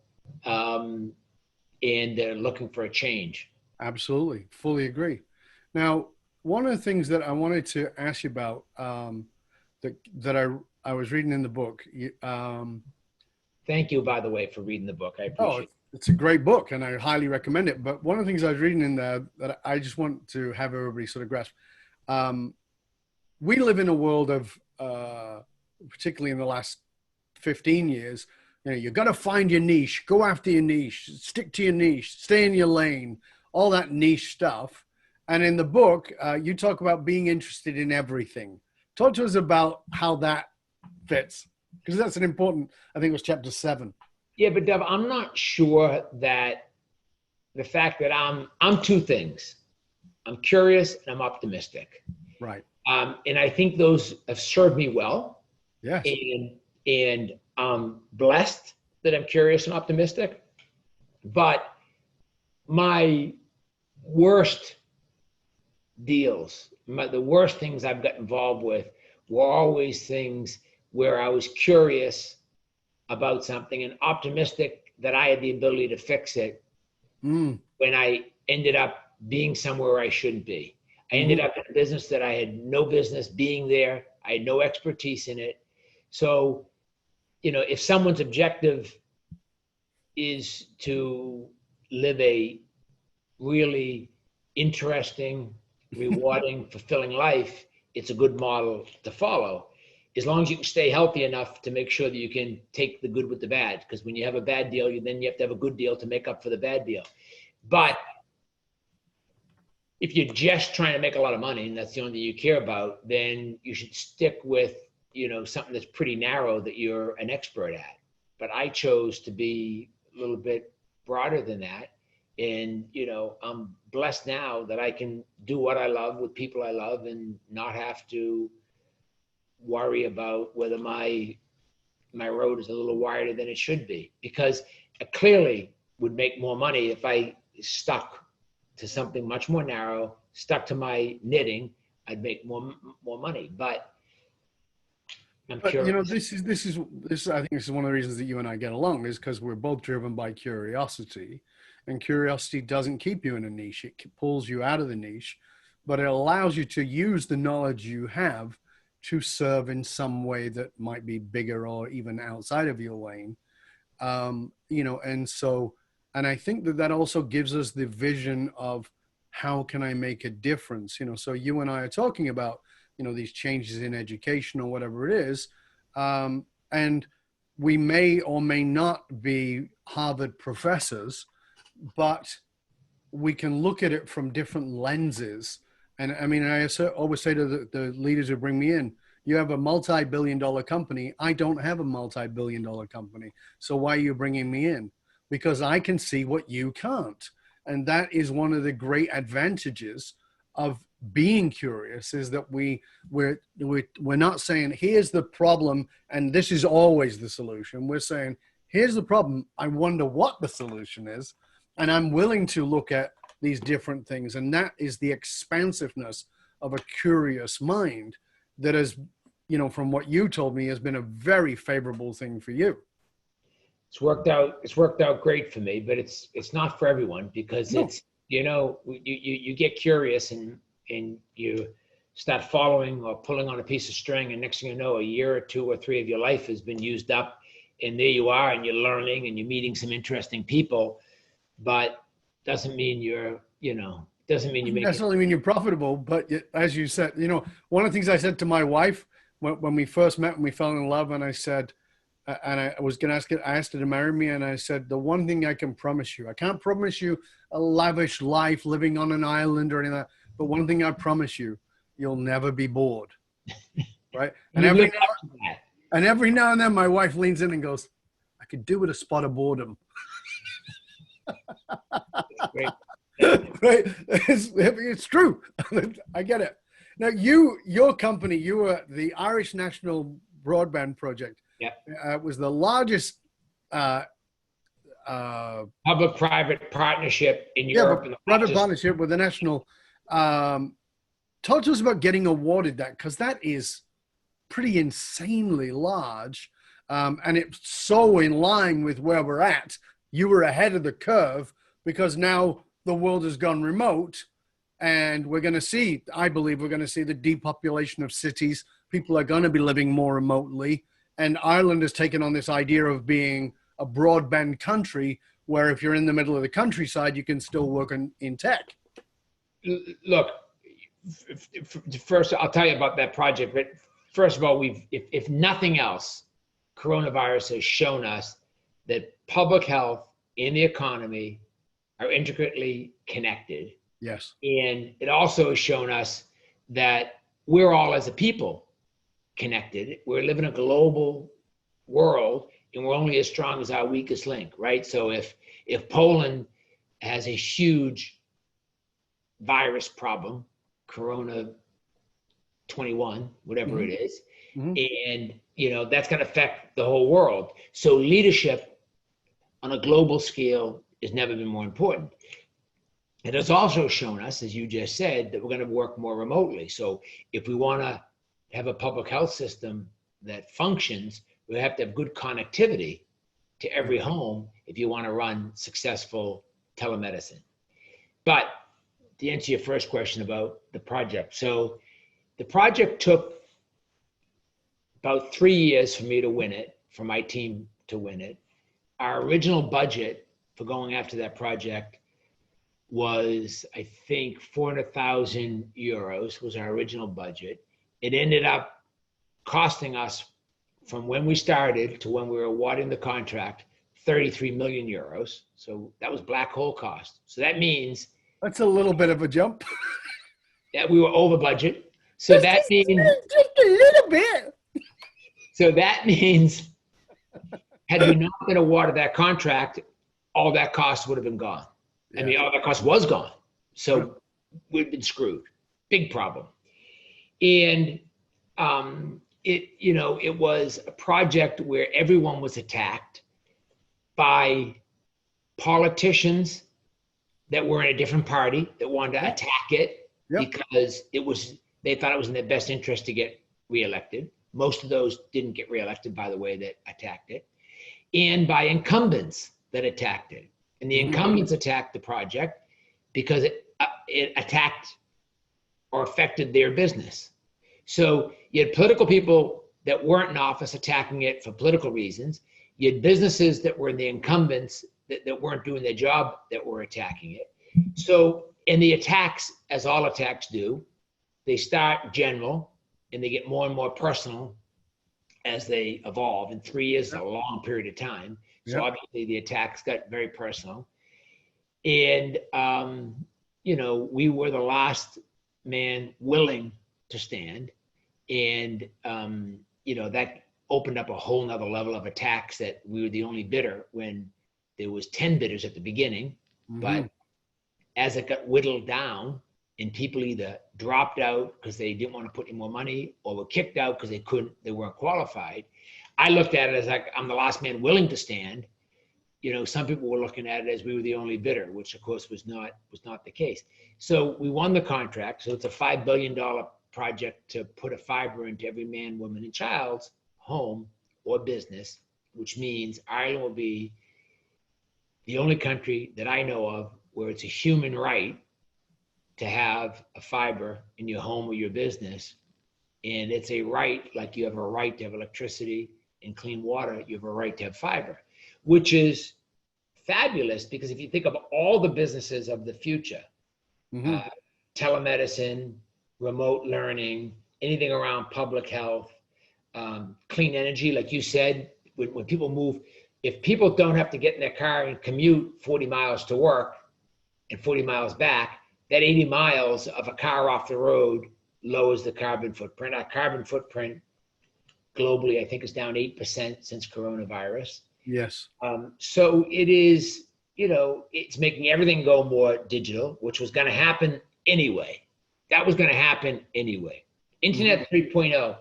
and they're looking for a change. Absolutely. Fully agree. Now, one of the things that I wanted to ask you about that I was reading in the book. Thank you, by the way, for reading the book. I appreciate it. It's a great book, and I highly recommend it. But one of the things I was reading in there that I just want to have everybody sort of grasp. We live in a world of, particularly in the last 15 years, you've got to find your niche, go after your niche, stick to your niche, stay in your lane, all that niche stuff. And in the book, you talk about being interested in everything. Talk to us about how that fits, because that's an important, I think it was chapter 7. Yeah, but Dev, I'm not sure that the fact that I'm two things. I'm curious and I'm optimistic. Right. And I think those have served me well. Yes. And I'm blessed that I'm curious and optimistic. But my worst deals, the worst things I've got involved with were always things where I was curious about something and optimistic that I had the ability to fix it when I ended up being somewhere I shouldn't be. I ended up in a business that I had no business being there. I had no expertise in it. So, if someone's objective is to live a really interesting, rewarding, fulfilling life, it's a good model to follow. As long as you can stay healthy enough to make sure that you can take the good with the bad. Because when you have a bad deal, then you have to have a good deal to make up for the bad deal. But if you're just trying to make a lot of money and that's the only thing you care about, then you should stick with, something that's pretty narrow that you're an expert at. But I chose to be a little bit broader than that. And, I'm blessed now that I can do what I love with people I love and not have to worry about whether my road is a little wider than it should be, because I clearly would make more money if I stuck to something much more narrow, stuck to my knitting. I'd make more money. But I'm curious. This I think this is one of the reasons that you and I get along, is because we're both driven by curiosity, and curiosity doesn't keep you in a niche. It pulls you out of the niche, but it allows you to use the knowledge you have to serve in some way that might be bigger or even outside of your lane. And I think that also gives us the vision of how can I make a difference? So you and I are talking about, these changes in education or whatever it is. And we may or may not be Harvard professors, but we can look at it from different lenses. And I mean, I always say to the leaders who bring me in, you have a multi-billion-dollar company. I don't have a multi-billion-dollar company. So why are you bringing me in? Because I can see what you can't. And that is one of the great advantages of being curious, is that we're not saying, here's the problem and this is always the solution. We're saying, here's the problem. I wonder what the solution is. And I'm willing to look at these different things. And that is the expansiveness of a curious mind that has, from what you told me, has been a very favorable thing for you. It's worked out great for me, but it's not for everyone, because it's, you get curious and you start following or pulling on a piece of string, and next thing you know, a year or 2 or 3 of your life has been used up, and there you are, and you're learning and you're meeting some interesting people, but doesn't mean you're necessarily mean you're profitable. But as you said, one of the things I said to my wife when we first met and we fell in love, and I said, and I was going to ask her to marry me, and I said, the one thing I can promise you, I can't promise you a lavish life living on an island or anything like that, but one thing I promise you, you'll never be bored, right? And every now and then my wife leans in and goes, I could do with a spot of boredom. Great. Right? It's true. I get it. Now, your company, you were the Irish National Broadband Project. Yeah. Was the largest public-private partnership in Europe. Yeah, private partnership with the national. Talk to us about getting awarded that, because that is pretty insanely large, and it's so in line with where we're at. You were ahead of the curve, because now the world has gone remote, and I believe we're going to see the depopulation of cities. People are going to be living more remotely. And Ireland has taken on this idea of being a broadband country, where if you're in the middle of the countryside, you can still work in tech. Look, first, I'll tell you about that project. But first of all, if nothing else, coronavirus has shown us that public health and the economy are intricately connected. Yes. And it also has shown us that we're all, as a people, connected. We're living in a global world, and we're only as strong as our weakest link, right? So if Poland has a huge virus problem, Corona 21, whatever it is, and that's going to affect the whole world. So leadership on a global scale has never been more important. It has also shown us, as you just said, that we're going to work more remotely. So if we want to have a public health system that functions, we have to have good connectivity to every home if you want to run successful telemedicine. But to answer your first question about the project, so the project took about 3 years for me to win it, for my team to win it. Our original budget for going after that project was, I think, 400,000 euros was our original budget. It ended up costing us, from when we started to when we were awarding the contract, 33 million euros. So that was black hole cost. So that means that's a little bit of a jump. That we were over budget. So that means just a little bit. So that means, had we not been awarded that contract, all that cost would have been gone. I mean, all that cost was gone. So we'd been screwed. Big problem. And it was a project where everyone was attacked by politicians that were in a different party that wanted to attack it because they thought it was in their best interest to get reelected. Most of those didn't get reelected, by the way, that attacked it. And by incumbents that attacked it. And the incumbents attacked the project because it attacked or affected their business. So you had political people that weren't in office attacking it for political reasons. You had businesses that were the incumbents that weren't doing their job that were attacking it. So, and the attacks, as all attacks do, they start general and they get more and more personal as they evolve. And 3 years is a long period of time. So obviously the attacks got very personal. And, we were the last man willing to stand. And, that opened up a whole nother level of attacks that we were the only bidder when there was 10 bidders at the beginning. But as it got whittled down and people either dropped out because they didn't want to put in more money or were kicked out because they weren't qualified, I looked at it as like, I'm the last man willing to stand. Some people were looking at it as we were the only bidder, which of course was not the case. So we won the contract. So it's a $5 billion project to put a fiber into every man, woman, and child's home or business, which means Ireland will be the only country that I know of where it's a human right to have a fiber in your home or your business. And it's a right, like you have a right to have electricity and clean water, you have a right to have fiber, which is fabulous because if you think of all the businesses of the future, telemedicine, remote learning, anything around public health, clean energy, like you said, when people move, if people don't have to get in their car and commute 40 miles to work and 40 miles back, that 80 miles of a car off the road lowers the carbon footprint. Our carbon footprint globally, I think, is down 8% since coronavirus. Yes. So it is, it's making everything go more digital, which was going to happen anyway. That was going to happen anyway. Internet 3.0.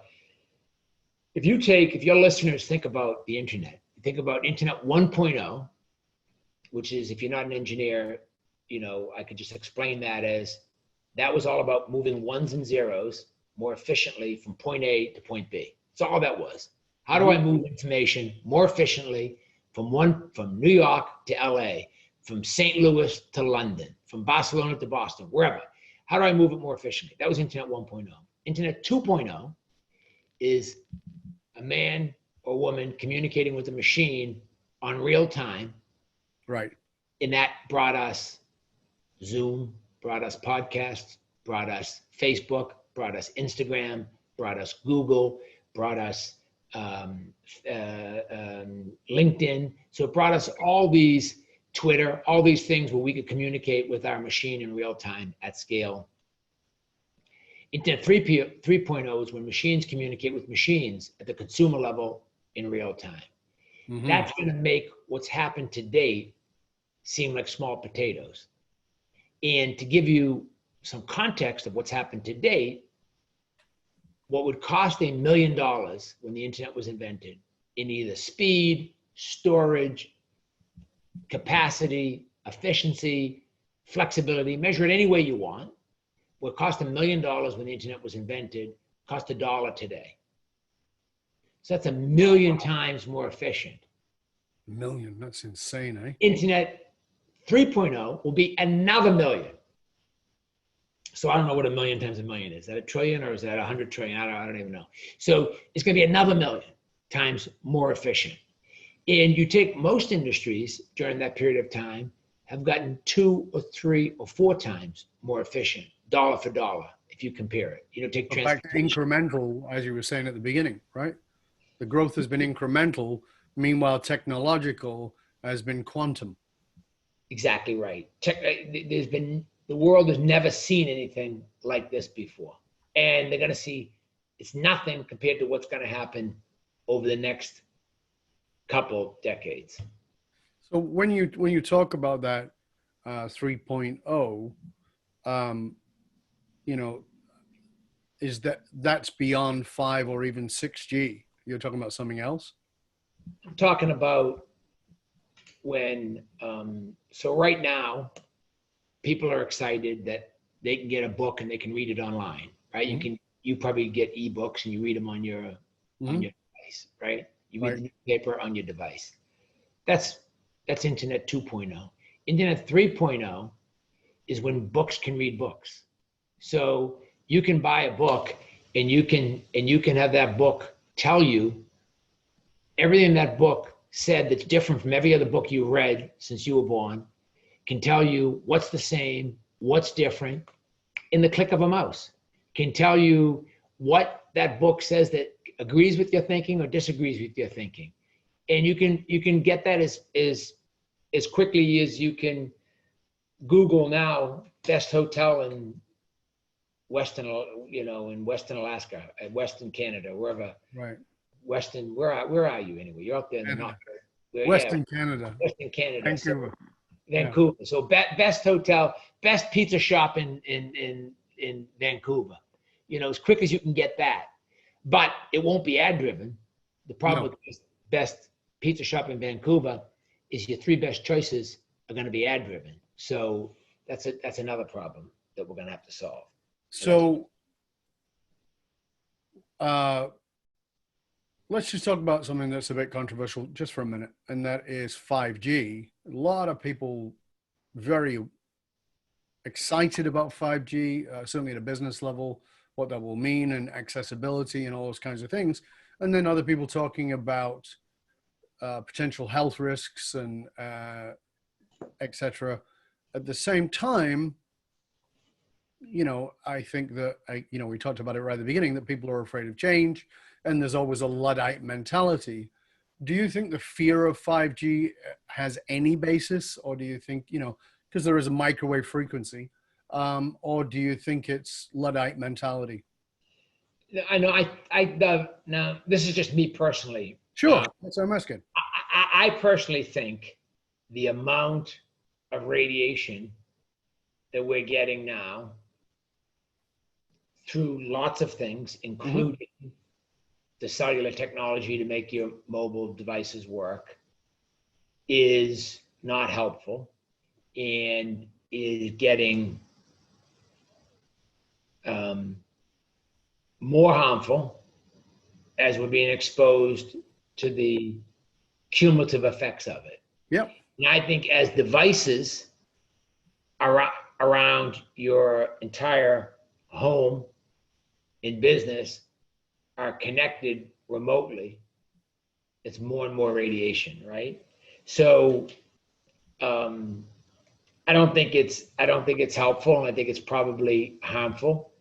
If your listeners think about the internet, think about Internet 1.0, which is, if you're not an engineer, I could just explain that as, that was all about moving ones and zeros more efficiently from point A to point B. That's all that was. How do I move information more efficiently from New York to LA, from St. Louis to London, from Barcelona to Boston, wherever? How do I move it more efficiently? That was Internet 1.0. Internet 2.0 is a man or woman communicating with a machine on real time. Right. And that brought us Zoom, brought us podcasts, brought us Facebook, brought us Instagram, brought us Google, brought us LinkedIn. So it brought us all these Twitter, all these things where we could communicate with our machine in real time at scale. Internet 3.0 is when machines communicate with machines at the consumer level in real time. Mm-hmm. That's going to make what's happened to date seem like small potatoes. And to give you some context of what's happened to date, what would cost $1 million when the internet was invented in either speed, storage, capacity, efficiency, flexibility, measure it any way you want. What cost $1 million when the internet was invented cost $1 today. So that's 1 million times more efficient. 1 million, that's insane, eh? Internet 3.0 will be another million. So I don't know what 1 million times 1 million is. Is that a trillion or is that 100 trillion? I don't even know. So it's going to be another million times more efficient. And you take most industries during that period of time have gotten 2 or 3 or 4 times more efficient, dollar for dollar, if you compare it. You know, take transportation. Back to incremental, as you were saying at the beginning, right? The growth has been incremental. Meanwhile, technological has been quantum. Exactly right. The world has never seen anything like this before. And they're going to see it's nothing compared to what's going to happen over the next couple decades. So when you talk about that 3.0, you know, is that's beyond 5 or even 6G? You're talking about something else? I'm talking about when, so right now, people are excited that they can get a book and they can read it online, right? Mm-hmm. You probably get ebooks and you read them on your device, right? You read the newspaper on your device. That's Internet 2.0. Internet 3.0 is when books can read books. So you can buy a book and you can have that book tell you everything that book said that's different from every other book you read since you were born, can tell you what's the same, what's different in the click of a mouse, can tell you what that book says that agrees with your thinking or disagrees with your thinking. And you can get that as quickly as you can Google now best hotel in Western Alaska, Western Canada, wherever. Right. Western, where are you anyway? You're out there in the north. Western Canada. Western Canada. Vancouver. Vancouver. Yeah. So best hotel, best pizza shop in Vancouver. You know, as quick as you can get that. But it won't be ad driven. The problem with best pizza shop in Vancouver is your 3 best choices are going to be ad driven. So that's another problem that we're going to have to solve. So let's just talk about something that's a bit controversial just for a minute, and that is 5G. A lot of people very excited about 5G, certainly at a business level, what that will mean and accessibility and all those kinds of things. And then other people talking about potential health risks and et cetera. At the same time, you know, I think that, we talked about it right at the beginning, that people are afraid of change and there's always a Luddite mentality. Do you think the fear of 5G has any basis, or do you think, because there is a microwave frequency, or do you think it's Luddite mentality? I know. Now, this is just me personally. Sure, that's what I'm asking. I personally think the amount of radiation that we're getting now through lots of things, including the cellular technology to make your mobile devices work, is not helpful and is getting more harmful as we're being exposed to the cumulative effects of it. Yep. And I think as devices around your entire home and business are connected remotely, it's more and more radiation, right? So I don't think it's helpful, and I think it's probably harmful.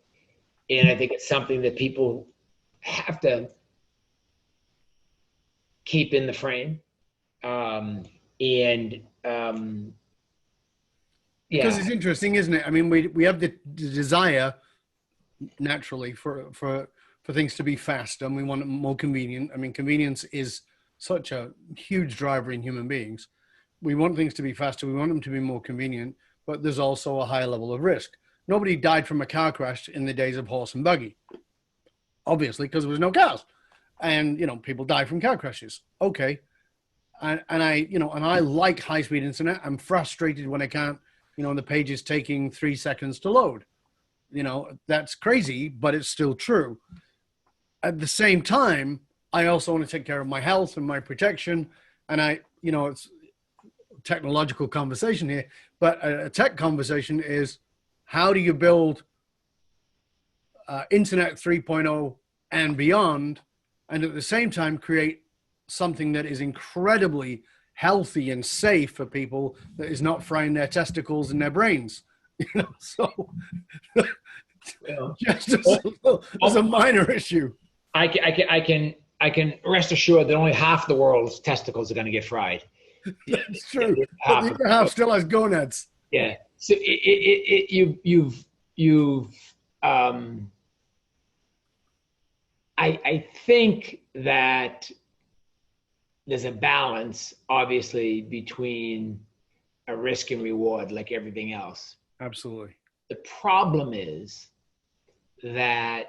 And I think it's something that people have to keep in the frame. And Because it's interesting, isn't it? I mean, we have the desire naturally for things to be faster, and we want it more convenient. I mean, convenience is such a huge driver in human beings. We want things to be faster. We want them to be more convenient, but there's also a higher level of risk. Nobody died from a car crash in the days of horse and buggy, obviously, because there was no cars, and people die from car crashes. Okay, and I like high-speed internet. I'm frustrated when I can't. The page is taking 3 seconds to load. That's crazy, but it's still true. At the same time, I also want to take care of my health and my protection. And it's a technological conversation here, but a tech conversation is how do you build Internet 3.0 and beyond, and at the same time create something that is incredibly healthy and safe for people, that is not frying their testicles and their brains, so just as a minor issue. I can rest assured that only half the world's testicles are going to get fried. It's true. But the other half still has gonads. Yeah. So I think that there's a balance, obviously, between a risk and reward, like everything else. Absolutely. The problem is that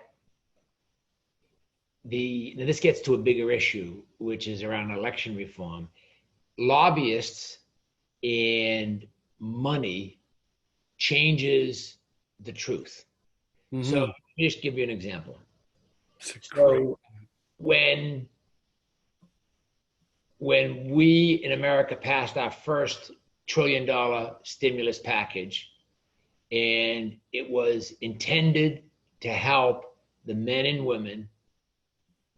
this gets to a bigger issue, which is around election reform. Lobbyists and money changes the truth. Mm-hmm. So let me just give you an example. So when we in America passed our first $1 trillion stimulus package, and it was intended to help the men and women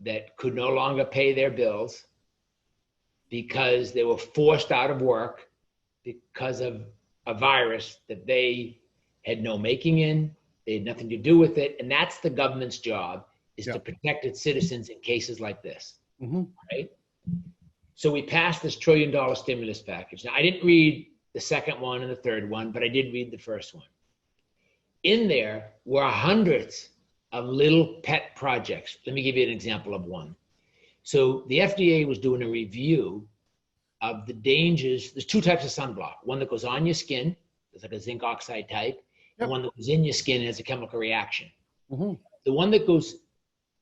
that could no longer pay their bills because they were forced out of work because of a virus that they had no making in, they had nothing to do with it, and that's the government's job, is to protect its citizens in cases like this, right? So we passed this $1 trillion stimulus package. Now, I didn't read the second one and the third one, but I did read the first one. In there were hundreds of little pet projects. Let me give you an example of one. So the FDA was doing a review of the dangers. There's 2 types of sunblock. One that goes on your skin, it's like a zinc oxide type, and one that goes in your skin and has a chemical reaction. Mm-hmm. The one that goes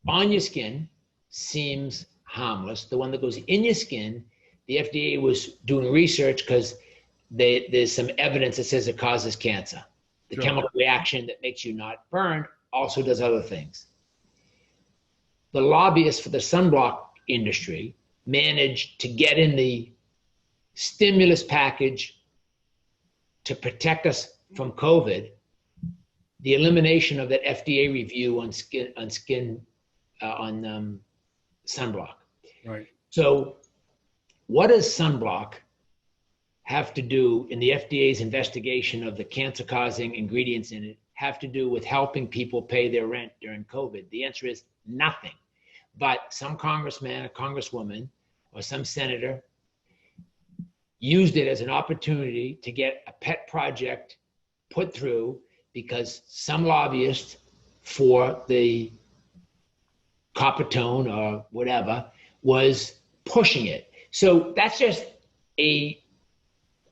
on your skin seems harmless. The one that goes in your skin, the FDA was doing research because there's some evidence that says it causes cancer. The chemical reaction that makes you not burn also does other things. The lobbyists for the sunblock industry managed to get in the stimulus package to protect us from COVID, the elimination of that FDA review on sunblock. Right. So what does sunblock have to do in the FDA's investigation of the cancer-causing ingredients in it have to do with helping people pay their rent during COVID? The answer is nothing. But some congressman or congresswoman or some senator used it as an opportunity to get a pet project put through because some lobbyist for the Coppertone or whatever was pushing it. So that's just a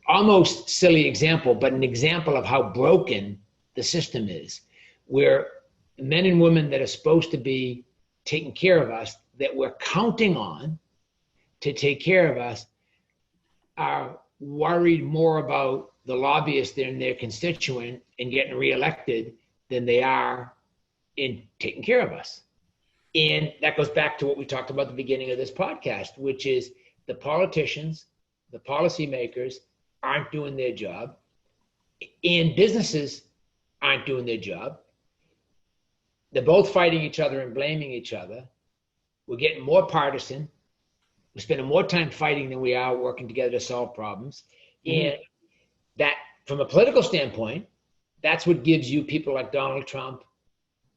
almost silly example, but an example of how broken the system is, where men and women that are supposed to be taking care of us, that we're counting on to take care of us, are worried more about the lobbyists and their constituent and getting reelected than they are in taking care of us. And that goes back to what we talked about at the beginning of this podcast, which is the politicians, the policymakers aren't doing their job, and businesses aren't doing their job. They're both fighting each other and blaming each other. We're getting more partisan. We're spending more time fighting than we are working together to solve problems. Mm-hmm. And that, from a political standpoint, that's what gives you people like Donald Trump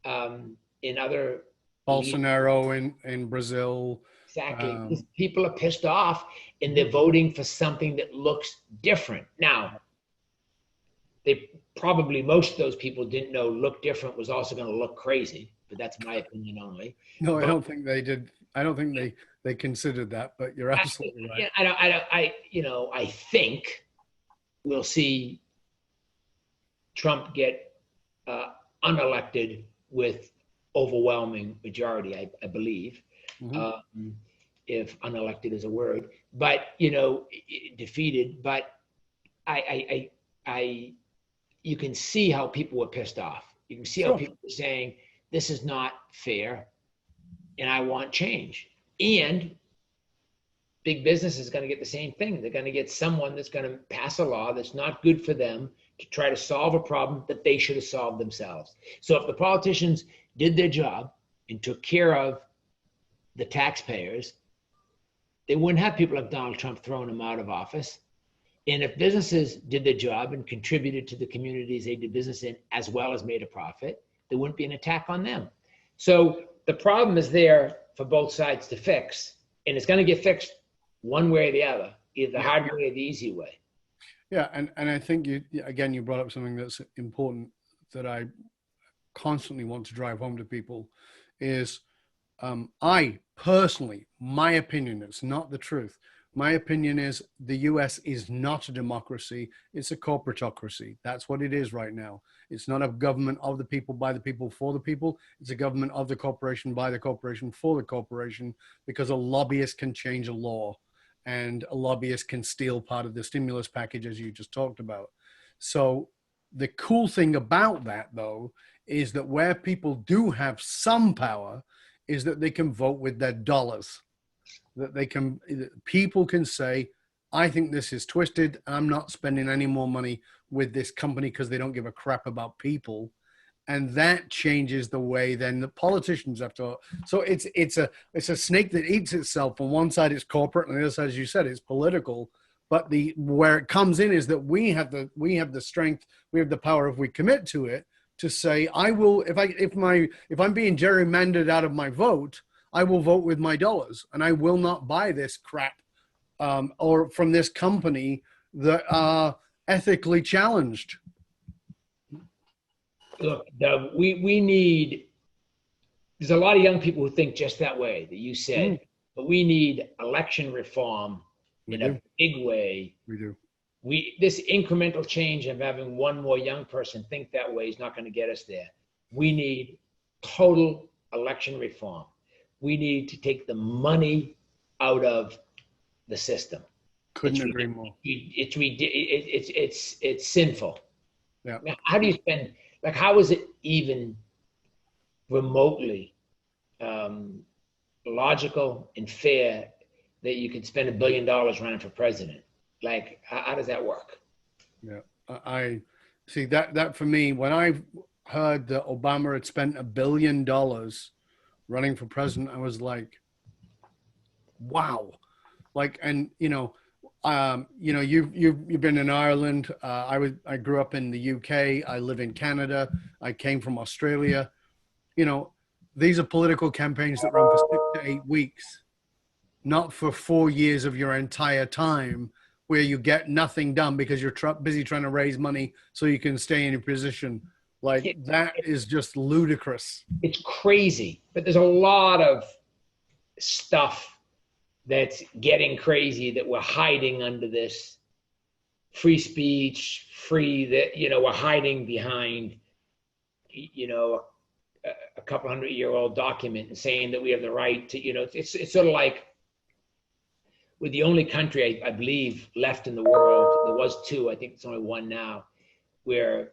in other... Bolsonaro in Brazil. Exactly. Because people are pissed off and they're voting for something that looks different. Now, most of those people didn't know look different was also going to look crazy, but that's my opinion only. No, I don't think they did. I don't think they considered that, but you're absolutely right. I think we'll see Trump get unelected with overwhelming majority, I believe, if unelected is a word, but defeated. But you can see how people were pissed off. You can see how people were saying, this is not fair and I want change. And big business is going to get the same thing. They're going to get someone that's going to pass a law that's not good for them to try to solve a problem that they should have solved themselves. So if the politicians did their job and took care of the taxpayers, they wouldn't have people like Donald Trump throwing them out of office. And if businesses did their job and contributed to the communities they did business in, as well as made a profit, there wouldn't be an attack on them. So the problem is there for both sides to fix, and it's going to get fixed one way or the other, either the hard way or the easy way. Yeah, and I think you brought up something that's important that I constantly want to drive home to people is I personally, my opinion, it's not the truth. My opinion is the US is not a democracy. It's a corporatocracy. That's what it is right now. It's not a government of the people, by the people, for the people. It's a government of the corporation, by the corporation, for the corporation, because a lobbyist can change a law and a lobbyist can steal part of the stimulus package, as you just talked about. So the cool thing about that, though, is that where people do have some power is that they can vote with their dollars. That people can say, I think this is twisted. I'm not spending any more money with this company because they don't give a crap about people. And that changes the way then the politicians have to. So it's a snake that eats itself. On one side it's corporate, and the other side, as you said, it's political. But where it comes in is that we have the strength, we have the power, if we commit to it, to say, I will, if I'm being gerrymandered out of my vote, I will vote with my dollars, and I will not buy this crap or from this company that are ethically challenged. Look, Doug, we need, there's a lot of young people who think just that way that you said, but we need election reform in a big way. We do. This incremental change of having one more young person think that way is not going to get us there. We need total election reform. We need to take the money out of the system. Couldn't agree more. It's sinful. Yeah. Now, how do you spend? Like, how is it even remotely logical and fair that you could spend $1 billion running for president? Like, how does that work? Yeah, I see that for me, when I heard that Obama had spent $1 billion running for president, I was like, wow. Like, and you've been in Ireland. I grew up in the UK. I live in Canada. I came from Australia. These are political campaigns that run for 6 to 8 weeks, not for 4 years of your entire time, where you get nothing done because you're busy trying to raise money so you can stay in your position. Like, that is just ludicrous. It's crazy, but there's a lot of stuff that's getting crazy that we're hiding under this free speech, we're hiding behind, a couple 100-year-old document and saying that we have the right to, it's sort of like, we're the only country, I believe, left in the world. There was 2, I think it's only 1 now, where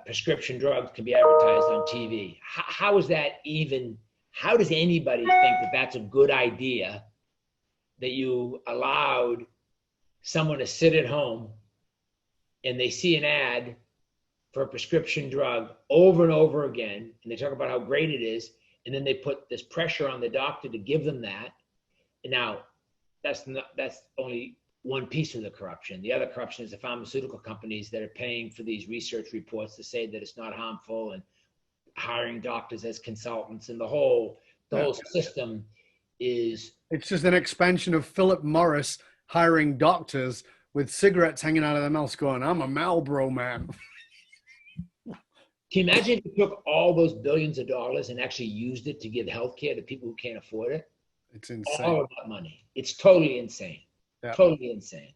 prescription drugs can be advertised on TV. How is that even? How does anybody think that that's a good idea, that you allowed someone to sit at home and they see an ad for a prescription drug over and over again, and they talk about how great it is, and then they put this pressure on the doctor to give them that? Now, that's only one piece of the corruption. The other corruption is the pharmaceutical companies that are paying for these research reports to say that it's not harmful, and hiring doctors as consultants, and the whole system is... It's just an expansion of Philip Morris hiring doctors with cigarettes hanging out of their mouths going, I'm a Marlboro man. Can you imagine if you took all those billions of dollars and actually used it to give healthcare to people who can't afford it? It's insane. All of that money. It's totally insane. Yeah. Totally insane.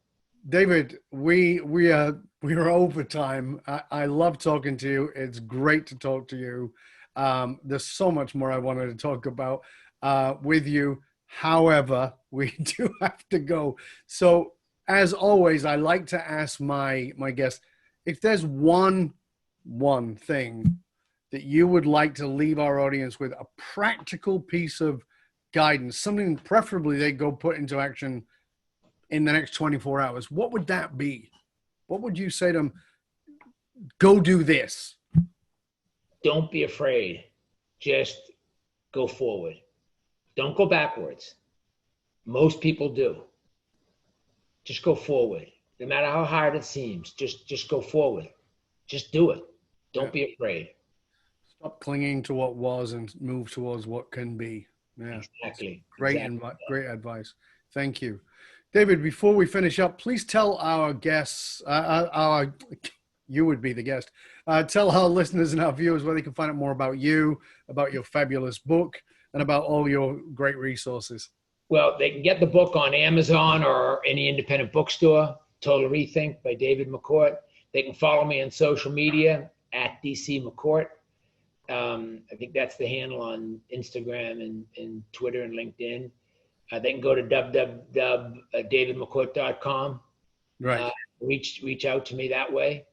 David, we are over time. I love talking to you. It's great to talk to you. There's so much more I wanted to talk about with you. However, we do have to go. So as always, I like to ask my guests, if there's one thing that you would like to leave our audience with, a practical piece of guidance, something preferably they go put into action in the next 24 hours, what would that be? What would you say to them? Go do this. Don't be afraid. Just go forward. Don't go backwards. Most people do. Just go forward. No matter how hard it seems, just go forward. Just do it. Don't be afraid. Stop clinging to what was and move towards what can be. Yeah, exactly. Great advice. Thank you. David, before we finish up, please tell our guests, you would be the guest, tell our listeners and our viewers where they can find out more about you, about your fabulous book, and about all your great resources. Well, they can get the book on Amazon or any independent bookstore, Total Rethink by David McCourt. They can follow me on social media at DC McCourt. I think that's the handle on Instagram and Twitter and LinkedIn. They can go to www.davidmccourt.com. Right. Reach out to me that way.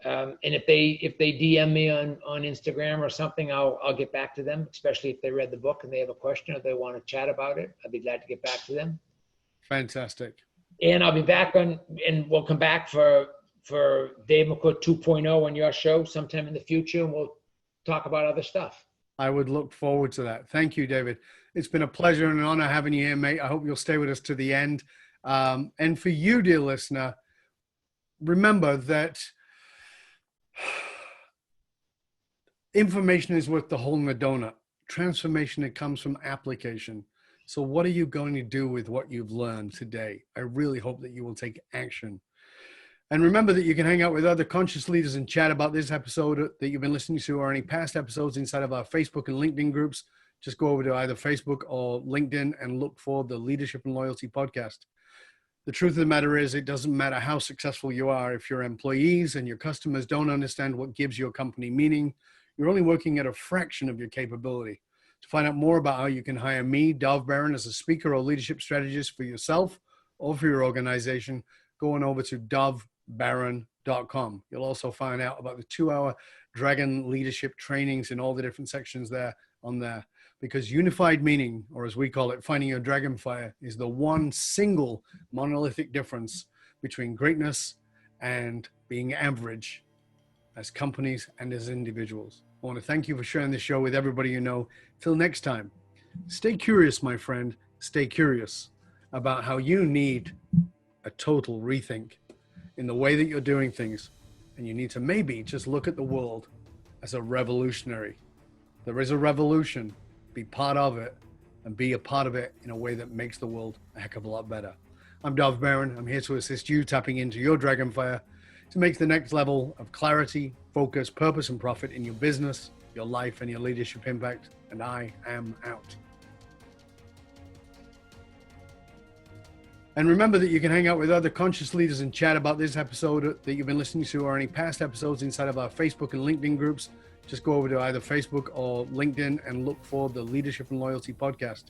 And if they DM me on Instagram or something, I'll get back to them, especially if they read the book and they have a question or they want to chat about it. I'd be glad to get back to them. Fantastic. And I'll be back and we'll come back for Dave McCourt 2.0 on your show sometime in the future, and we'll talk about other stuff. I would look forward to that. Thank you, David. It's been a pleasure and an honor having you here, mate. I hope you'll stay with us to the end. And for you, dear listener, remember that information is worth the hole in the donut. Transformation, it comes from application. So what are you going to do with what you've learned today? I really hope that you will take action. And remember that you can hang out with other conscious leaders and chat about this episode that you've been listening to or any past episodes inside of our Facebook and LinkedIn groups. Just go over to either Facebook or LinkedIn and look for the Leadership and Loyalty podcast. The truth of the matter is, it doesn't matter how successful you are. If your employees and your customers don't understand what gives your company meaning, you're only working at a fraction of your capability. To find out more about how you can hire me, Dov Baron, as a speaker or leadership strategist for yourself or for your organization, go on over to dovbaron.com. You'll also find out about the 2-hour Dragon leadership trainings in all the different sections there on there. Because unified meaning, or as we call it, finding your dragon fire, is the one single monolithic difference between greatness and being average as companies and as individuals. I want to thank you for sharing this show with everybody you know. Till next time, stay curious, my friend. Stay curious about how you need a total rethink in the way that you're doing things. And you need to maybe just look at the world as a revolutionary. There is a revolution. Be part of it and be a part of it in a way that makes the world a heck of a lot better. I'm Dov Baron. I'm here to assist you tapping into your dragon fire to make the next level of clarity, focus, purpose, and profit in your business, your life, and your leadership impact. And I am out. And remember that you can hang out with other conscious leaders and chat about this episode that you've been listening to or any past episodes inside of our Facebook and LinkedIn groups. Just go over to either Facebook or LinkedIn and look for the Leadership and Loyalty podcast.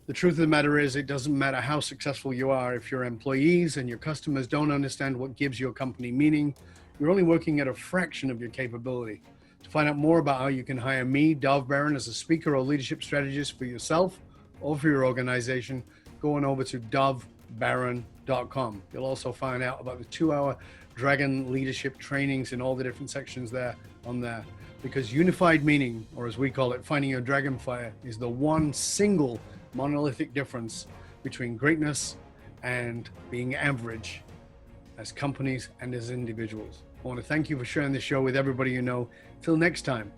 The truth of the matter is, it doesn't matter how successful you are. If your employees and your customers don't understand what gives your company meaning, you're only working at a fraction of your capability. To find out more about how you can hire me, Dov Baron, as a speaker or leadership strategist for yourself or for your organization, go on over to dovbaron.com. You'll also find out about the 2-hour Dragon leadership trainings in all the different sections there on there. Because unified meaning, or as we call it, finding your dragon fire, is the one single monolithic difference between greatness and being average as companies and as individuals. I want to thank you for sharing this show with everybody you know. Till next time,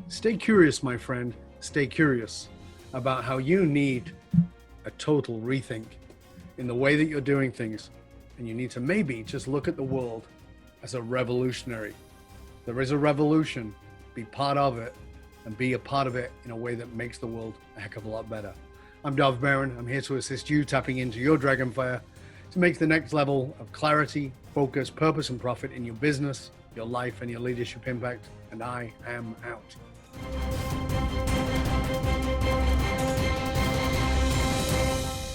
stay curious, my friend. Stay curious about how you need a total rethink in the way that you're doing things. And you need to maybe just look at the world as a revolutionary. There is a revolution, be part of it, and be a part of it in a way that makes the world a heck of a lot better. I'm Dov Baron. I'm here to assist you tapping into your dragon fire to make the next level of clarity, focus, purpose, and profit in your business, your life, and your leadership impact. And I am out.